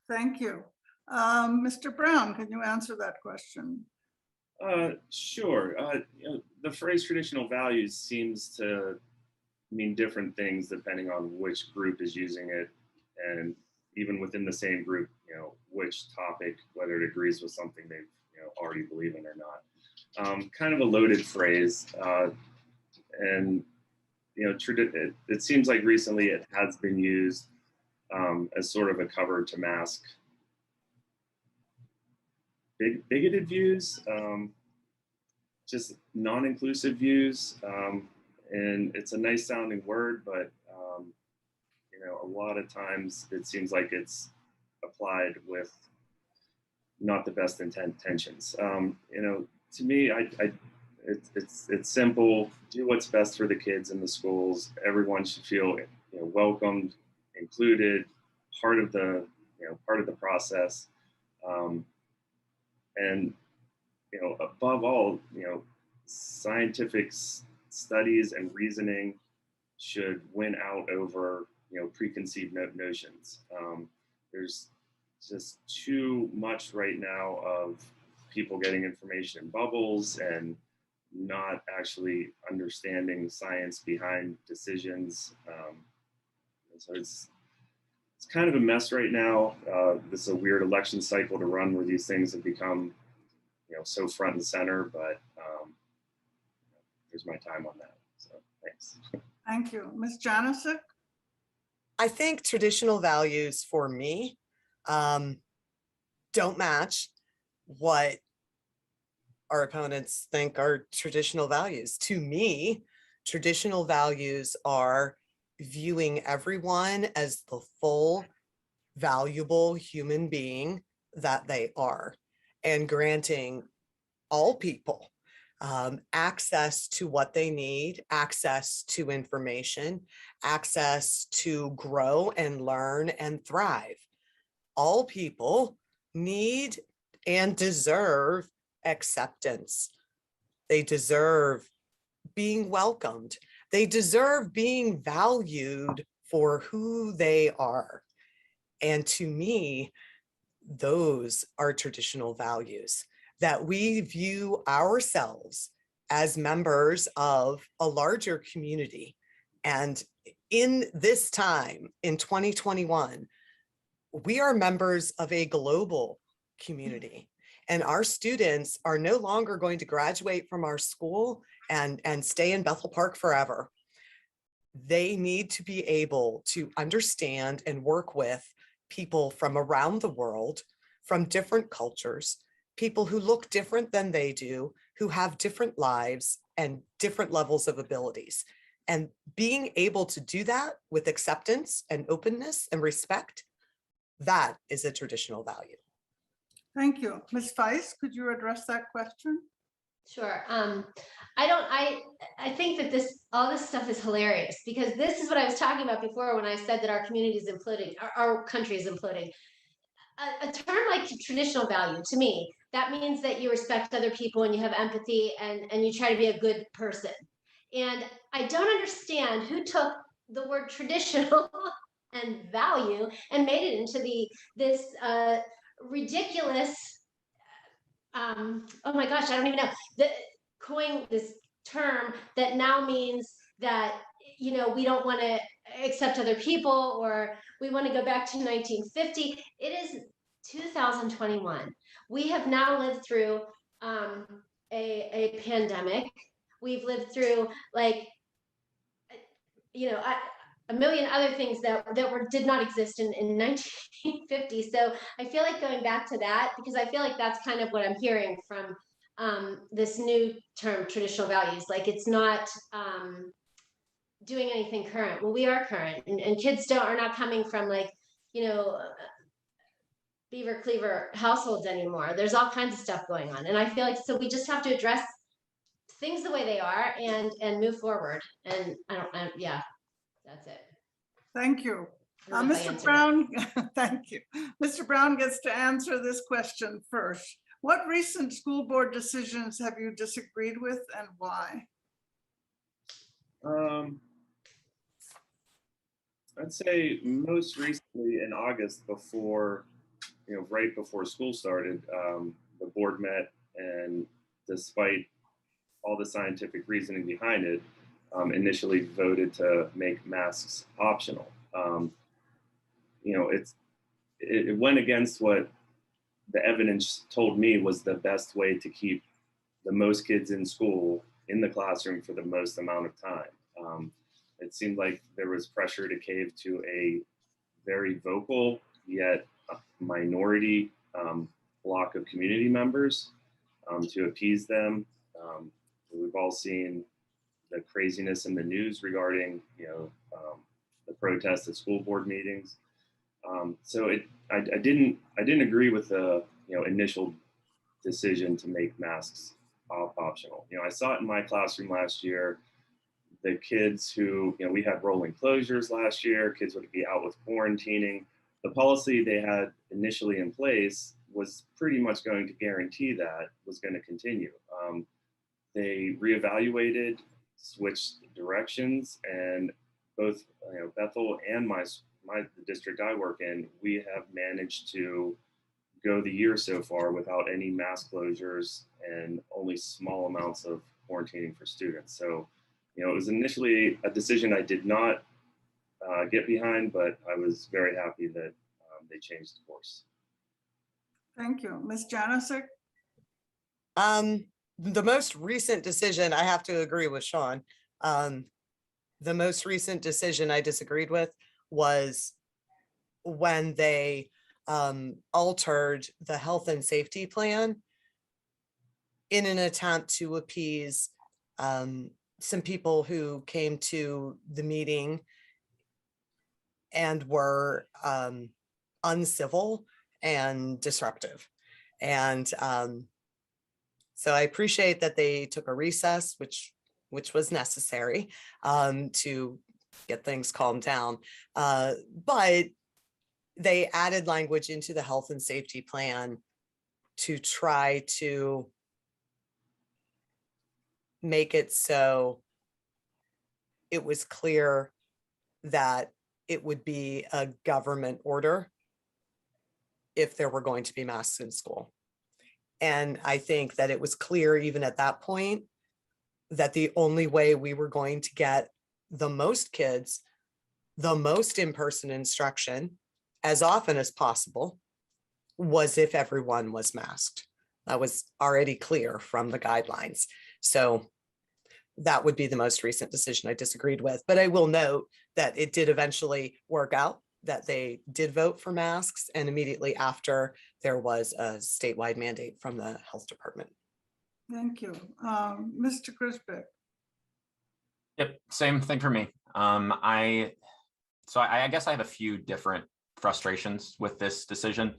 [SPEAKER 1] Thank you. Mr. Brown, can you answer that question?
[SPEAKER 2] Sure. The phrase traditional values seems to mean different things depending on which group is using it, and even within the same group, which topic, whether it agrees with something they already believe in or not. Kind of a loaded phrase, and it seems like recently it has been used as sort of a cover to mask bigoted views, just non-inclusive views, and it's a nice sounding word, but a lot of times it seems like it's applied with not the best intentions. To me, it's simple. Do what's best for the kids in the schools. Everyone should feel welcomed, included, part of the process. And above all, scientific studies and reasoning should win out over preconceived notions. There's just too much right now of people getting information in bubbles and not actually understanding science behind decisions. So it's kind of a mess right now. This is a weird election cycle to run where these things have become, so front and center, but here's my time on that. So thanks.
[SPEAKER 1] Thank you. Ms. Janasic?
[SPEAKER 3] I think traditional values for me don't match what our opponents think are traditional values. To me, traditional values are viewing everyone as the full, valuable human being that they are, and granting all people access to what they need, access to information, access to grow and learn and thrive. All people need and deserve acceptance. They deserve being welcomed. They deserve being valued for who they are. And to me, those are traditional values, that we view ourselves as members of a larger community. And in this time, in 2021, we are members of a global community. And our students are no longer going to graduate from our school and stay in Bethel Park forever. They need to be able to understand and work with people from around the world, from different cultures, people who look different than they do, who have different lives and different levels of abilities. And being able to do that with acceptance and openness and respect, that is a traditional value.
[SPEAKER 1] Thank you. Ms. Feist, could you address that question?
[SPEAKER 4] Sure. I think that all this stuff is hilarious, because this is what I was talking about before when I said that our community is imploding, our country is imploding. A term like traditional value, to me, that means that you respect other people and you have empathy and you try to be a good person. And I don't understand who took the word traditional and value and made it into this ridiculous, oh my gosh, I don't even know, coined this term that now means that, we don't want to accept other people, or we want to go back to 1950. It is 2021. We have now lived through a pandemic. We've lived through a million other things that did not exist in 1950. So I feel like going back to that, because I feel like that's kind of what I'm hearing from this new term, traditional values. Like, it's not doing anything current. Well, we are current, and kids are not coming from Beaver Cleaver households anymore. There's all kinds of stuff going on. And I feel like, so we just have to address things the way they are and move forward. And yeah, that's it.
[SPEAKER 1] Thank you.
[SPEAKER 4] I don't know if I
[SPEAKER 1] Mr.
[SPEAKER 4] answered
[SPEAKER 1] Brown, thank you. Mr. Brown gets to answer this question first. What recent school board decisions have you disagreed with and why?
[SPEAKER 2] I'd say most recently in August, right before school started, the board met, and despite all the scientific reasoning behind it, initially voted to make masks optional. It went against what the evidence told me was the best way to keep the most kids in school in the classroom for the most amount of time. It seemed like there was pressure to cave to a very vocal yet minority block of community members to appease them. We've all seen the craziness in the news regarding, the protests at school board meetings. So I didn't agree with the initial decision to make masks optional. I saw it in my classroom last year. The kids who, we had rolling closures last year, kids would be out with quarantining. The policy they had initially in place was pretty much going to guarantee that was going to continue. They reevaluated, switched directions, and both Bethel and the district I work in, we have managed to go the year so far without any mass closures and only small amounts of quarantining for students. So, it was initially a decision I did not get behind, but I was very happy that they changed course.
[SPEAKER 1] Thank you. Ms. Janasik?
[SPEAKER 3] The most recent decision, I have to agree with Sean. The most recent decision I disagreed with was when they altered the health and safety plan in an attempt to appease some people who came to the meeting and were uncivil and disruptive. And So I appreciate that they took a recess, which was necessary to get things calmed down. But they added language into the health and safety plan to try to make it so it was clear that it would be a government order if there were going to be masks in school. And I think that it was clear even at that point that the only way we were going to get the most kids, the most in-person instruction as often as possible was if everyone was masked. That was already clear from the guidelines. So that would be the most recent decision I disagreed with. But I will note that it did eventually work out, that they did vote for masks, and immediately after there was a statewide mandate from the health department.
[SPEAKER 1] Thank you. Mr. Krisbeck.
[SPEAKER 5] Yep, same thing for me. I guess I have a few different frustrations with this decision.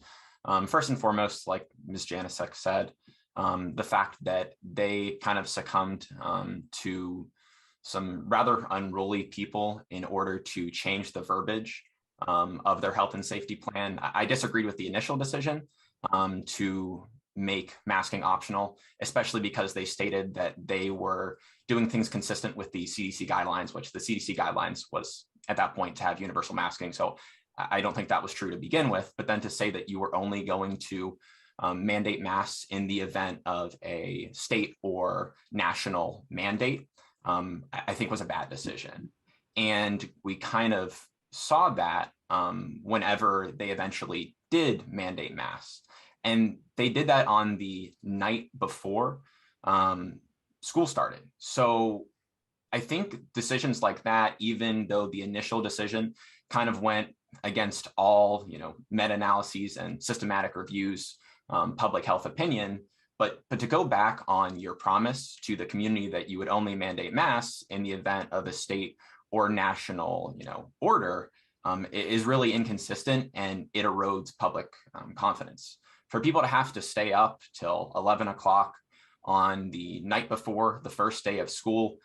[SPEAKER 5] First and foremost, like Ms. Janicek said, the fact that they kind of succumbed to some rather unruly people in order to change the verbiage of their health and safety plan. I disagreed with the initial decision to make masking optional, especially because they stated that they were doing things consistent with the CDC guidelines, which the CDC guidelines was at that point to have universal masking. So I don't think that was true to begin with, but then to say that you were only going to mandate masks in the event of a state or national mandate, I think was a bad decision. And we kind of saw that whenever they eventually did mandate masks. And they did that on the night before school started. So I think decisions like that, even though the initial decision kind of went against all, meta-analyses and systematic reviews, public health opinion, but to go back on your promise to the community that you would only mandate masks in the event of a state or national, order is really inconsistent, and it erodes public confidence. For people to have to stay up till 11 o'clock on the night before the first day of school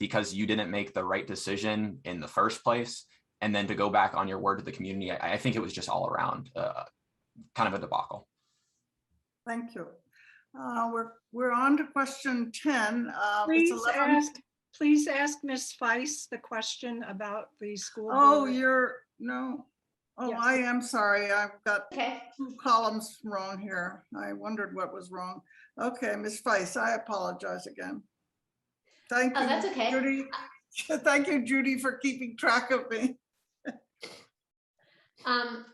[SPEAKER 5] because you didn't make the right decision in the first place, and then to go back on your word to the community, I think it was just all around kind of a debacle.
[SPEAKER 1] Thank you. We're on to question 10.
[SPEAKER 6] Please ask Ms. Feiss the question about the school.
[SPEAKER 1] Oh,
[SPEAKER 6] board. Yes.
[SPEAKER 1] I am sorry. I've got
[SPEAKER 4] Okay.
[SPEAKER 1] 2 columns wrong here. I wondered what was wrong. Okay, Ms. Feiss, I apologize again. Thank you.
[SPEAKER 4] Oh, that's okay.
[SPEAKER 1] Judy. Thank you, Judy, for keeping track of me.
[SPEAKER 4] I'm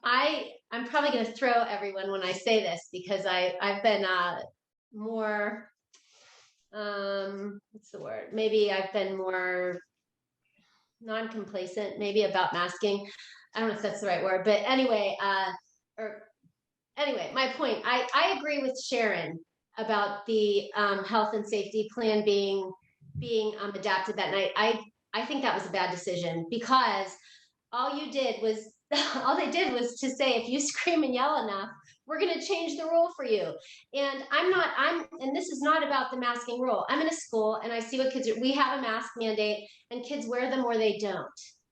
[SPEAKER 4] probably going to throw everyone when I say this because I've been more, what's the word? Maybe I've been more non-complacent, maybe about masking. I don't know if that's the right word, but anyway, my point, I agree with Sharon about the health and safety plan being adapted that night. I think that was a bad decision because all they did was to say, if you scream and yell enough, we're going to change the rule for you. And and this is not about the masking rule. I'm in a school and I see what kids we have a mask mandate and kids wear them or they don't,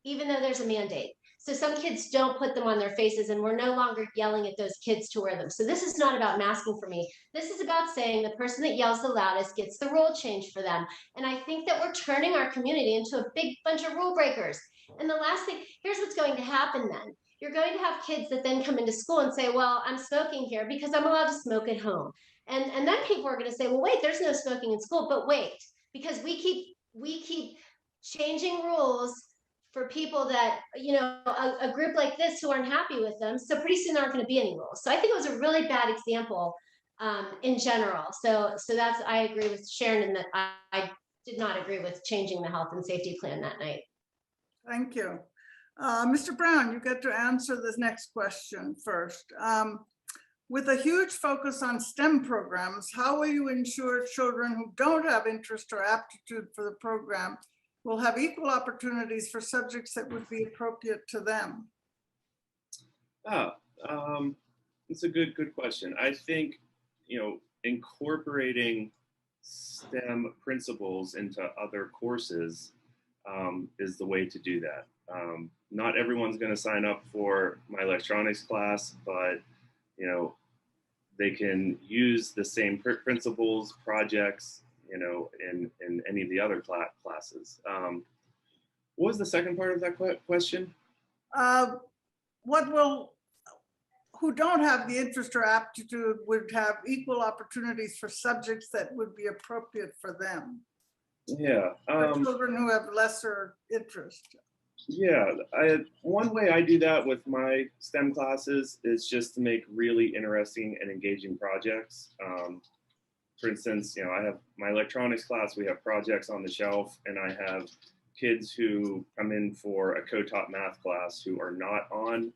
[SPEAKER 4] even though there's a mandate. So some kids don't put them on their faces and we're no longer yelling at those kids to wear them. So this is not about masking for me. This is about saying the person that yells the loudest gets the rule changed for them. And I think that we're turning our community into a big bunch of rule breakers. And the last thing, here's what's going to happen then. You're going to have kids that then come into school and say, well, I'm smoking here because I'm allowed to smoke at home. And then people are going to say, well, wait, there's no smoking in school, but wait, because we keep changing rules for people that, a group like this who aren't happy with them. So pretty soon there aren't going to be any rules. So I think it was a really bad example in general. So I agree with Sharon in that I did not agree with changing the health and safety plan that night.
[SPEAKER 1] Thank you. Mr. Brown, you get to answer this next question first. With a huge focus on STEM programs, how will you ensure children who don't have interest or aptitude for the program will have equal opportunities for subjects that would be appropriate to them?
[SPEAKER 2] It's a good question. I think, incorporating STEM principles into other courses is the way to do that. Not everyone's going to sign up for my electronics class, but you know, they can use the same principles, projects, you know, in any of the other classes. What was the second part of that question?
[SPEAKER 1] Who don't have the interest or aptitude would have equal opportunities for subjects that would be appropriate for them?
[SPEAKER 2] Yeah.
[SPEAKER 1] For children who have lesser interest.
[SPEAKER 2] Yeah, one way I do that with my STEM classes is just to make really interesting and engaging projects. For instance, you know, I have my electronics class, we have projects on the shelf, and I have kids who come in for a co-taught math class who are not on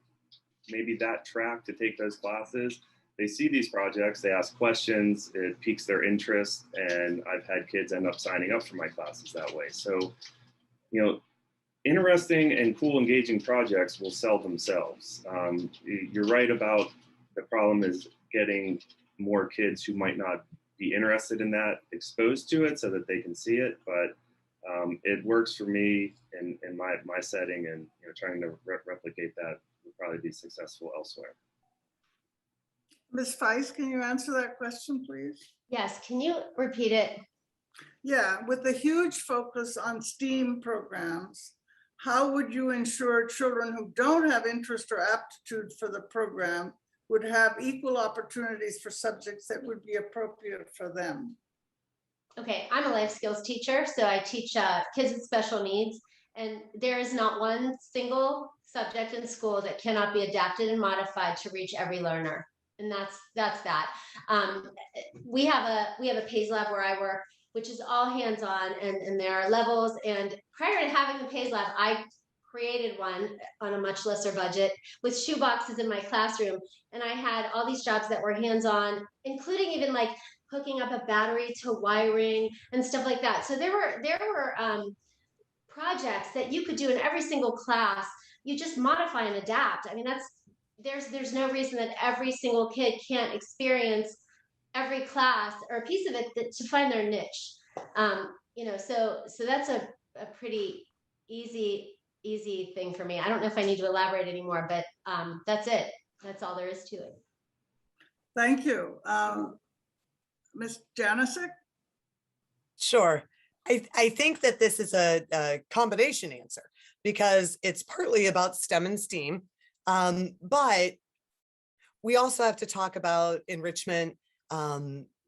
[SPEAKER 2] maybe that track to take those classes. They see these projects, they ask questions, it piques their interest, and I've had kids end up signing up for my classes that way. So, you know, interesting and cool, engaging projects will sell themselves. You're right about the problem is getting more kids who might not be interested in that exposed to it so that they can see it. But it works for me in my setting, and you know, trying to replicate that would probably be successful elsewhere.
[SPEAKER 1] Ms. Feist, can you answer that question, please?
[SPEAKER 4] Yes, can you repeat it?
[SPEAKER 1] Yeah, with a huge focus on STEAM programs, how would you ensure children who don't have interest or aptitude for the program would have equal opportunities for subjects that would be appropriate for them?
[SPEAKER 4] Okay, I'm a life skills teacher, so I teach kids with special needs, and there is not one single subject in school that cannot be adapted and modified to reach every learner, and that's that. We have a PACE lab where I work, which is all hands-on, and there are levels. And prior to having the PACE lab, I created one on a much lesser budget with shoe boxes in my classroom, and I had all these jobs that were hands-on, including even like hooking up a battery to wiring and stuff like that. So there were projects that you could do in every single class. You just modify and adapt. I mean, there's no reason that every single kid can't experience every class or a piece of it to find their niche. You know, so that's a pretty easy thing for me. I don't know if I need to elaborate anymore, but that's it. That's all there is to it.
[SPEAKER 1] Thank you. Ms. Janisic?
[SPEAKER 3] Sure. I think that this is a combination answer because it's partly about STEM and STEAM, but we also have to talk about enrichment,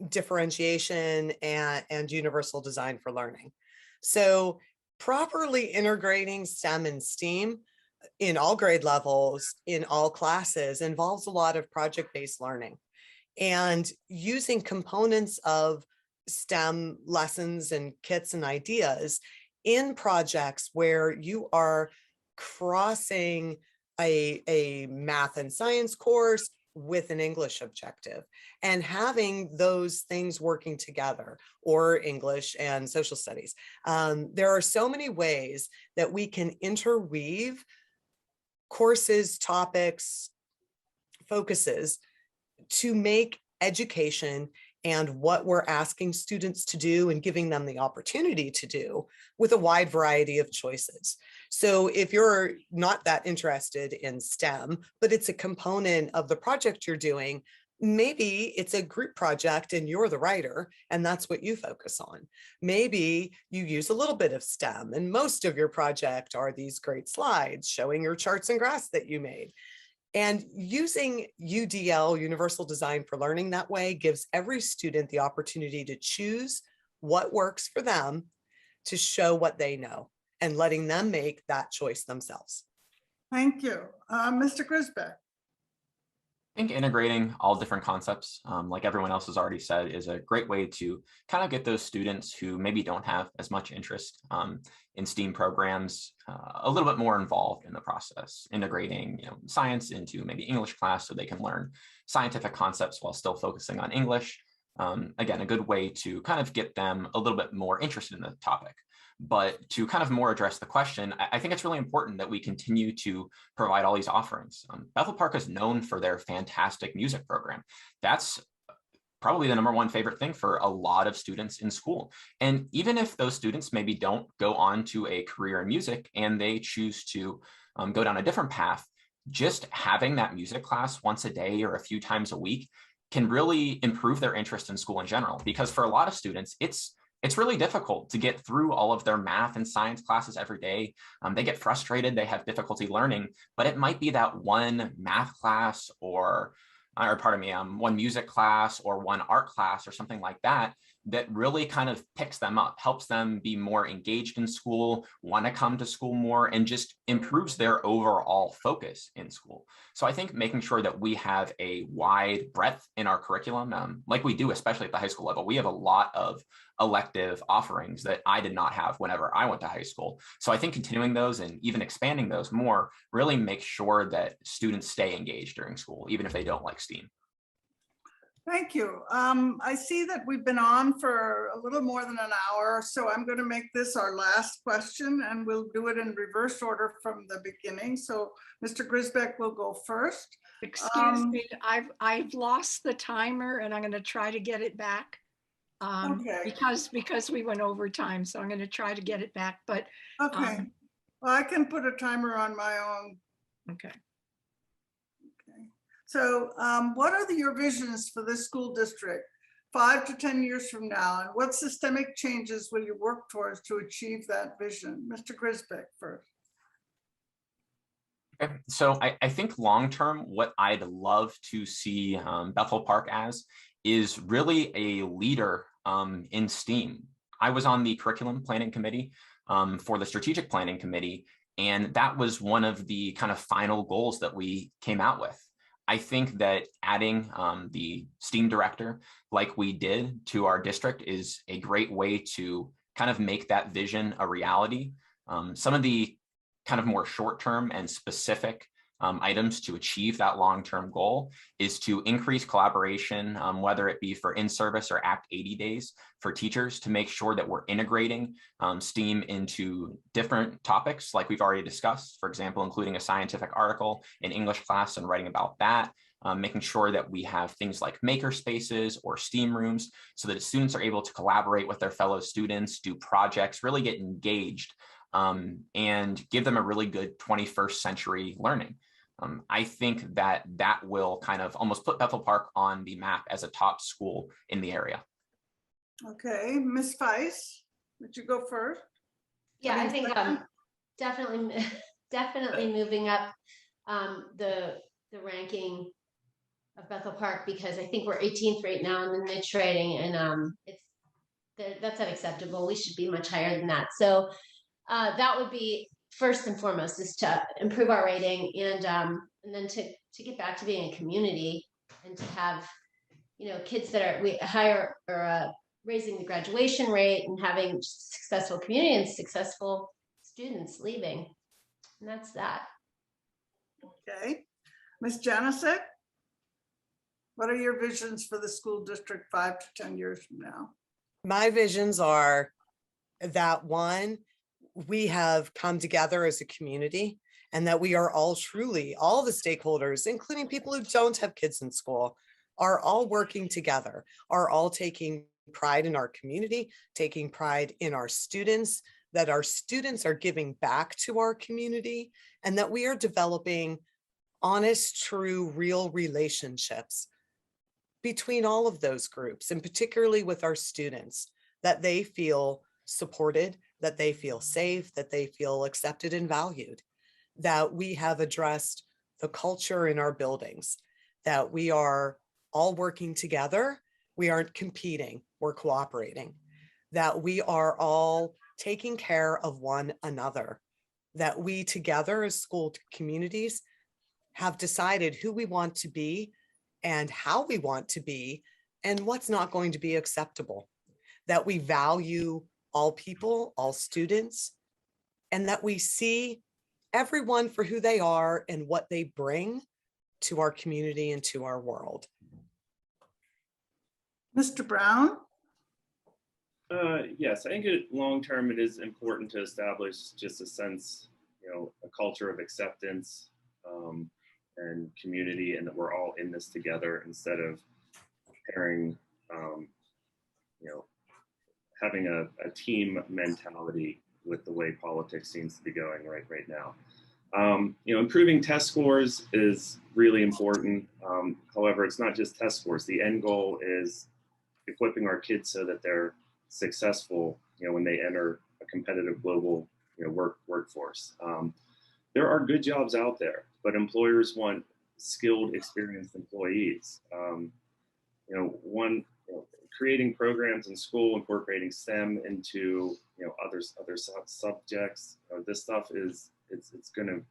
[SPEAKER 3] differentiation, and universal design for learning. So properly integrating STEM and STEAM in all grade levels, in all classes, involves a lot of project-based learning. And using components of STEM lessons and kits and ideas in projects where you are crossing a math and science course with an English objective and having those things working together, or English and social studies. There are so many ways that we can interweave courses, topics, focuses to make education and what we're asking students to do and giving them the opportunity to do with a wide variety of choices. So if you're not that interested in STEM, but it's a component of the project you're doing, maybe it's a group project and you're the writer and that's what you focus on. Maybe you use a little bit of STEM and most of your project are these great slides showing your charts and graphs that you made. And using UDL, Universal Design for Learning, that way gives every student the opportunity to choose what works for them to show what they know and letting them make that choice themselves.
[SPEAKER 1] Thank you. Mr. Grisbeck.
[SPEAKER 5] I think integrating all different concepts, like everyone else has already said, is a great way to kind of get those students who maybe don't have as much interest in STEAM programs a little bit more involved in the process, integrating science into maybe English class so they can learn scientific concepts while still focusing on English. Again, a good way to kind of get them a little bit more interested in the topic. But to kind of more address the question, I think it's really important that we continue to provide all these offerings. Bethel Park is known for their fantastic music program. That's probably the number one favorite thing for a lot of students in school. And even if those students maybe don't go on to a career in music and they choose to go down a different path, just having that music class once a day or a few times a week can really improve their interest in school in general. Because for a lot of students, it's really difficult to get through all of their math and science classes every day. They get frustrated, they have difficulty learning, but it might be that one math class or pardon me, one music class or one art class or something like that, that really kind of picks them up, helps them be more engaged in school, want to come to school more, and just improves their overall focus in school. So I think making sure that we have a wide breadth in our curriculum, like we do, especially at the high school level, we have a lot of elective offerings that I did not have whenever I went to high school. So I think continuing those and even expanding those more really makes sure that students stay engaged during school, even if they don't like STEAM.
[SPEAKER 1] Thank you. I see that we've been on for a little more than an hour, so I'm going to make this our last question, and we'll do it in reverse order from the beginning. So Mr. Grisbeck will go first.
[SPEAKER 6] Excuse me, I've lost the timer and I'm going to try to get it back.
[SPEAKER 1] Okay.
[SPEAKER 6] Because we went over time, so I'm going to try to get it back, but
[SPEAKER 1] Okay. Well, I can put a timer on my own.
[SPEAKER 6] okay.
[SPEAKER 1] Okay. So what are your visions for this school district 5 to 10 years from now? And what systemic changes will you work towards to achieve that vision? Mr. Grisbeck first.
[SPEAKER 5] Okay. So I think long-term, what I'd love to see Bethel Park as is really a leader in STEAM. I was on the curriculum planning committee for the strategic planning committee, and that was one of the kind of final goals that we came out with. I think that adding the STEAM director like we did to our district is a great way to kind of make that vision a reality. Some of the kind of more short-term and specific items to achieve that long-term goal is to increase collaboration, whether it be for in-service or Act 80 days for teachers, to make sure that we're integrating STEAM into different topics like we've already discussed, for example, including a scientific article in English class and writing about that, making sure that we have things like maker spaces or STEAM rooms so that students are able to collaborate with their fellow students, do projects, really get engaged, and give them a really good 21st century learning. I think that that will kind of almost put Bethel Park on the map as a top school in the area.
[SPEAKER 1] Okay, Ms. Feist, would you go first?
[SPEAKER 4] Yeah, I think definitely moving up the ranking of Bethel Park, because I think we're 18th right now in the niche rating, and that's unacceptable. We should be much higher than that. So that would be first and foremost, is to improve our rating, and then to get back to being a community, and to have, you know, kids that are higher or raising the graduation rate and having successful community and successful students leaving. And that's that.
[SPEAKER 1] Okay, Ms. Janasek, what are your visions for the school district 5 to 10 years from now?
[SPEAKER 3] My visions are that, one, we have come together as a community, and that we are all truly, all the stakeholders, including people who don't have kids in school, are all working together, are all taking pride in our community, taking pride in our students, that our students are giving back to our community, and that we are developing honest, true, real relationships between all of those groups, and particularly with our students, that they feel supported, that they feel safe, that they feel accepted and valued, that we have addressed the culture in our buildings, that we are all working together. We aren't competing, we're cooperating, that we are all taking care of one another, that we together as school communities have decided who we want to be and how we want to be and what's not going to be acceptable, that we value all people, all students, and that we see everyone for who they are and what they bring to our community and to our world.
[SPEAKER 1] Mr. Brown?
[SPEAKER 2] Yes, I think long-term it is important to establish just a sense, you know, a culture of acceptance and community, and that we're all in this together instead of comparing you know, having a team mentality with the way politics seems to be going right now. You know, improving test scores is really important. However, it's not just test scores. The end goal is equipping our kids so that they're successful, you know, when they enter a competitive global, you know, workforce. There are good jobs out there, but employers want skilled, experienced employees. You know, creating programs in school, incorporating STEM into, you know, other subjects. This stuff is it's gonna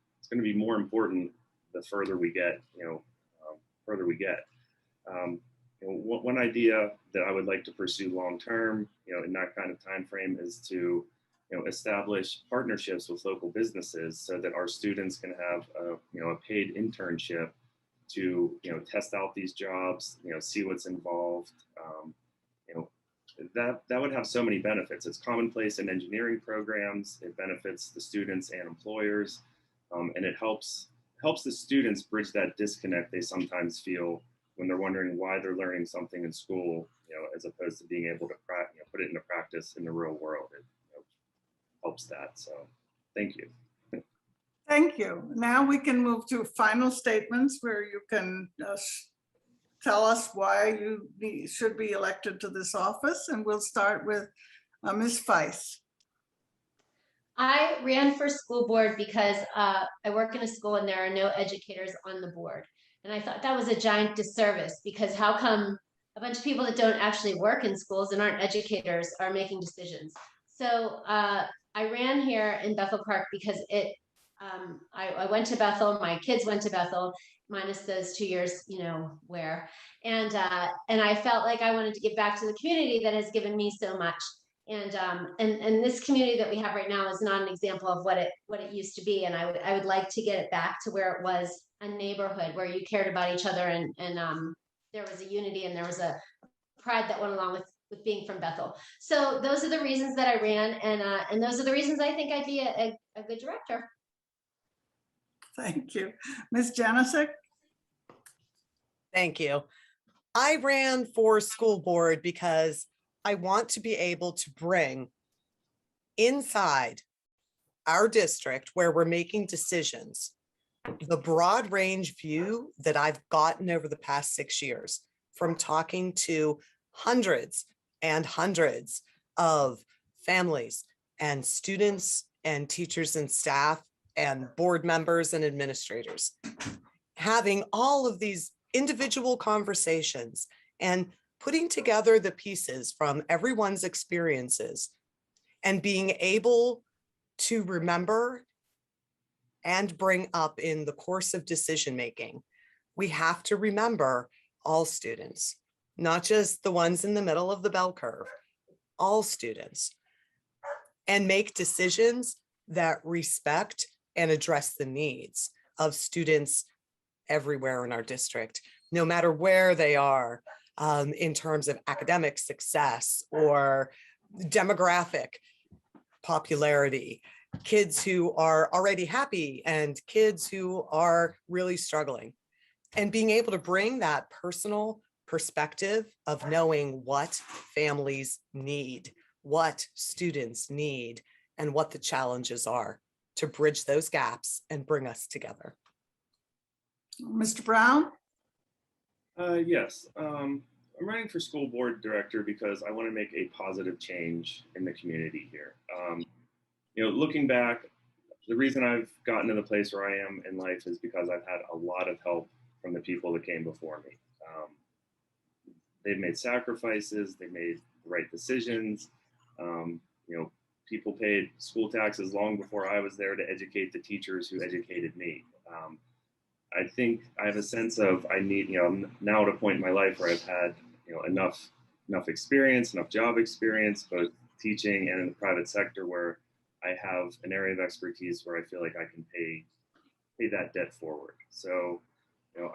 [SPEAKER 2] be more important the further we get. You know, further we get. You know, one idea that I would like to pursue long term, you know, in that kind of time frame, is to, you know, establish partnerships with local businesses so that our students can have a, you know, a paid internship to, you know, test out these jobs, you know, see what's involved. You know, that would have so many benefits. It's commonplace in engineering programs. It benefits the students and employers, and it helps the students bridge that disconnect they sometimes feel when they're wondering why they're learning something in school, you know, as opposed to being able to you know, put it into practice in the real world. It, you know, helps that. So, thank you.
[SPEAKER 1] Thank you. Now we can move to final statements where you can tell us why you should be elected to this office. And we'll start with Ms. Feiss.
[SPEAKER 4] I ran for school board because I work in a school and there are no educators on the board. And I thought that was a giant disservice, because how come a bunch of people that don't actually work in schools and aren't educators are making decisions? So I ran here in Bethel Park because I went to Bethel, my kids went to Bethel, minus those 2 years, you know, and I felt like I wanted to give back to the community that has given me so much. And this community that we have right now is not an example of what it used to be. And I would like to get it back to where it was a neighborhood where you cared about each other, and there was a unity and there was a pride that went along with being from Bethel. So those are the reasons that I ran, and those are the reasons I think I'd be a good director.
[SPEAKER 1] Thank you. Ms. Janasek?
[SPEAKER 3] Thank you. I ran for school board because I want to be able to bring inside our district where we're making decisions the broad range view that I've gotten over the past 6 years from talking to hundreds and hundreds of families and students and teachers and staff and board members and administrators. Having all of these individual conversations and putting together the pieces from everyone's experiences and being able to remember and bring up in the course of decision making, we have to remember all students, not just the ones in the middle of the bell curve, all students, and make decisions that respect and address the needs of students everywhere in our district, no matter where they are in terms of academic success or demographic popularity, kids who are already happy and kids who are really struggling. And being able to bring that personal perspective of knowing what families need, what students need, and what the challenges are to bridge those gaps and bring us together.
[SPEAKER 1] Mr. Brown?
[SPEAKER 2] Yes, I'm running for school board director because I want to make a positive change in the community here. You know, looking back, the reason I've gotten to the place where I am in life is because I've had a lot of help from the people that came before me. They've made sacrifices, they made the right decisions. You know, people paid school taxes long before I was there to educate the teachers who educated me. I think I have a sense of I need, you know, I'm now at a point in my life where I've had, you know, enough experience, enough job experience, both teaching and in the private sector, where I have an area of expertise where I feel like I can pay that debt forward. So, you know,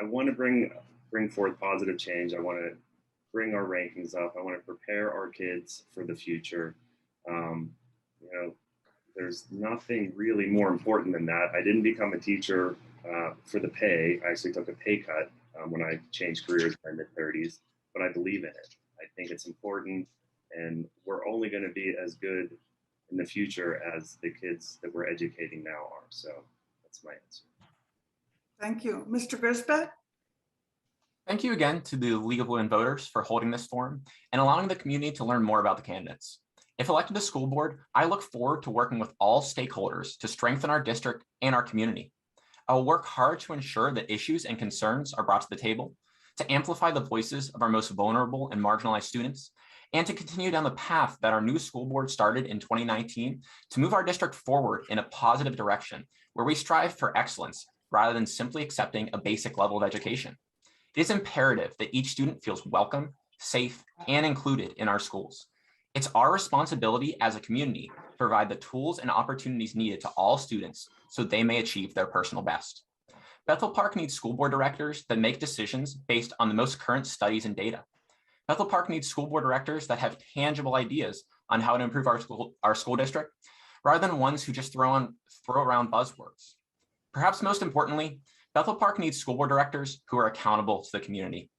[SPEAKER 2] I want to bring forth positive change. I want to bring our rankings up. I want to prepare our kids for the future. You know, there's nothing really more important than that. I didn't become a teacher for the pay. I actually took a pay cut when I changed careers in my mid-30s. but I believe in it. I think it's important, and we're only going to be as good in the future as the kids that we're educating now are. So that's my answer.
[SPEAKER 1] Thank you. Mr. Grisbeck?
[SPEAKER 5] Thank you again to the League of Women Voters for holding this forum and allowing the community to learn more about the candidates. If elected to school board, I look forward to working with all stakeholders to strengthen our district and our community. I will work hard to ensure that issues and concerns are brought to the table, to amplify the voices of our most vulnerable and marginalized students, and to continue down the path that our new school board started in 2019 to move our district forward in a positive direction where we strive for excellence rather than simply accepting a basic level of education. It is imperative that each student feels welcome, safe, and included in our schools. It's our responsibility as a community to provide the tools and opportunities needed to all students so they may achieve their personal best. Bethel Park needs school board directors that make decisions based on the most current studies and data. Bethel Park needs school board directors that have tangible ideas on how to improve our school district, rather than ones who just throw around buzzwords. Perhaps most importantly, Bethel Park needs school board directors who are accountable to the community.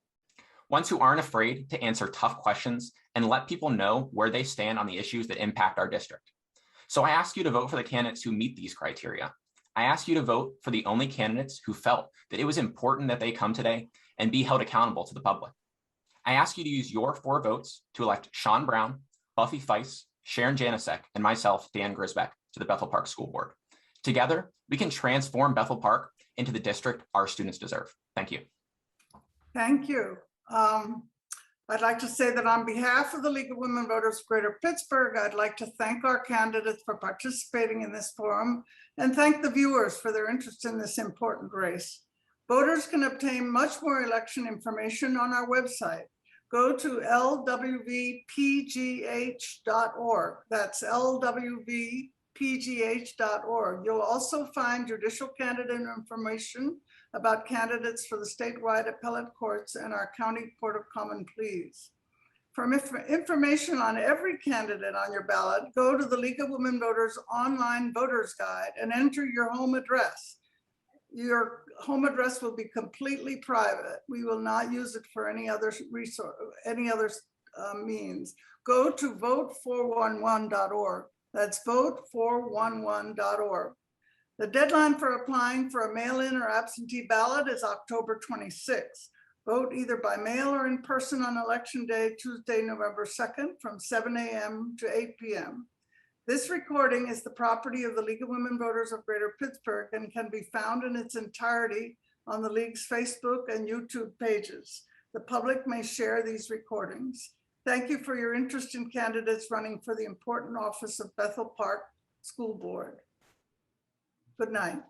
[SPEAKER 5] Ones who aren't afraid to answer tough questions and let people know where they stand on the issues that impact our district. So I ask you to vote for the candidates who meet these criteria. I ask you to vote for the only candidates who felt that it was important that they come today and be held accountable to the public. I ask you to use your 4 votes to elect Sean Brown, Buffy Feist, Sharon Janicek, and myself, Dan Grisbeck, to the Bethel Park School Board. Together, we can transform Bethel Park into the district our students deserve. Thank you.
[SPEAKER 1] Thank you. I'd like to say that on behalf of the League of Women Voters of Greater Pittsburgh, I'd like to thank our candidates for participating in this forum and thank the viewers for their interest in this important race. Voters can obtain much more election information on our website. Go to lwvpgh.org. That's lwvpgh.org. You'll also find judicial candidate information about candidates for the statewide appellate courts and our county court of common pleas. For information on every candidate on your ballot, go to the League of Women Voters online voters guide and enter your home address. Your home address will be completely private. We will not use it for any other resource, means. Go to vote411.org. That's vote411.org. The deadline for applying for a mail-in or absentee ballot is October 26th. Vote either by mail or in person on Election Day, Tuesday, November 2nd, from 7 a.m. to 8 p.m. This recording is the property of the League of Women Voters of Greater Pittsburgh and can be found in its entirety on the League's Facebook and YouTube pages. The public may share these recordings. Thank you for your interest in candidates running for the important office of Bethel Park School Board. Good night.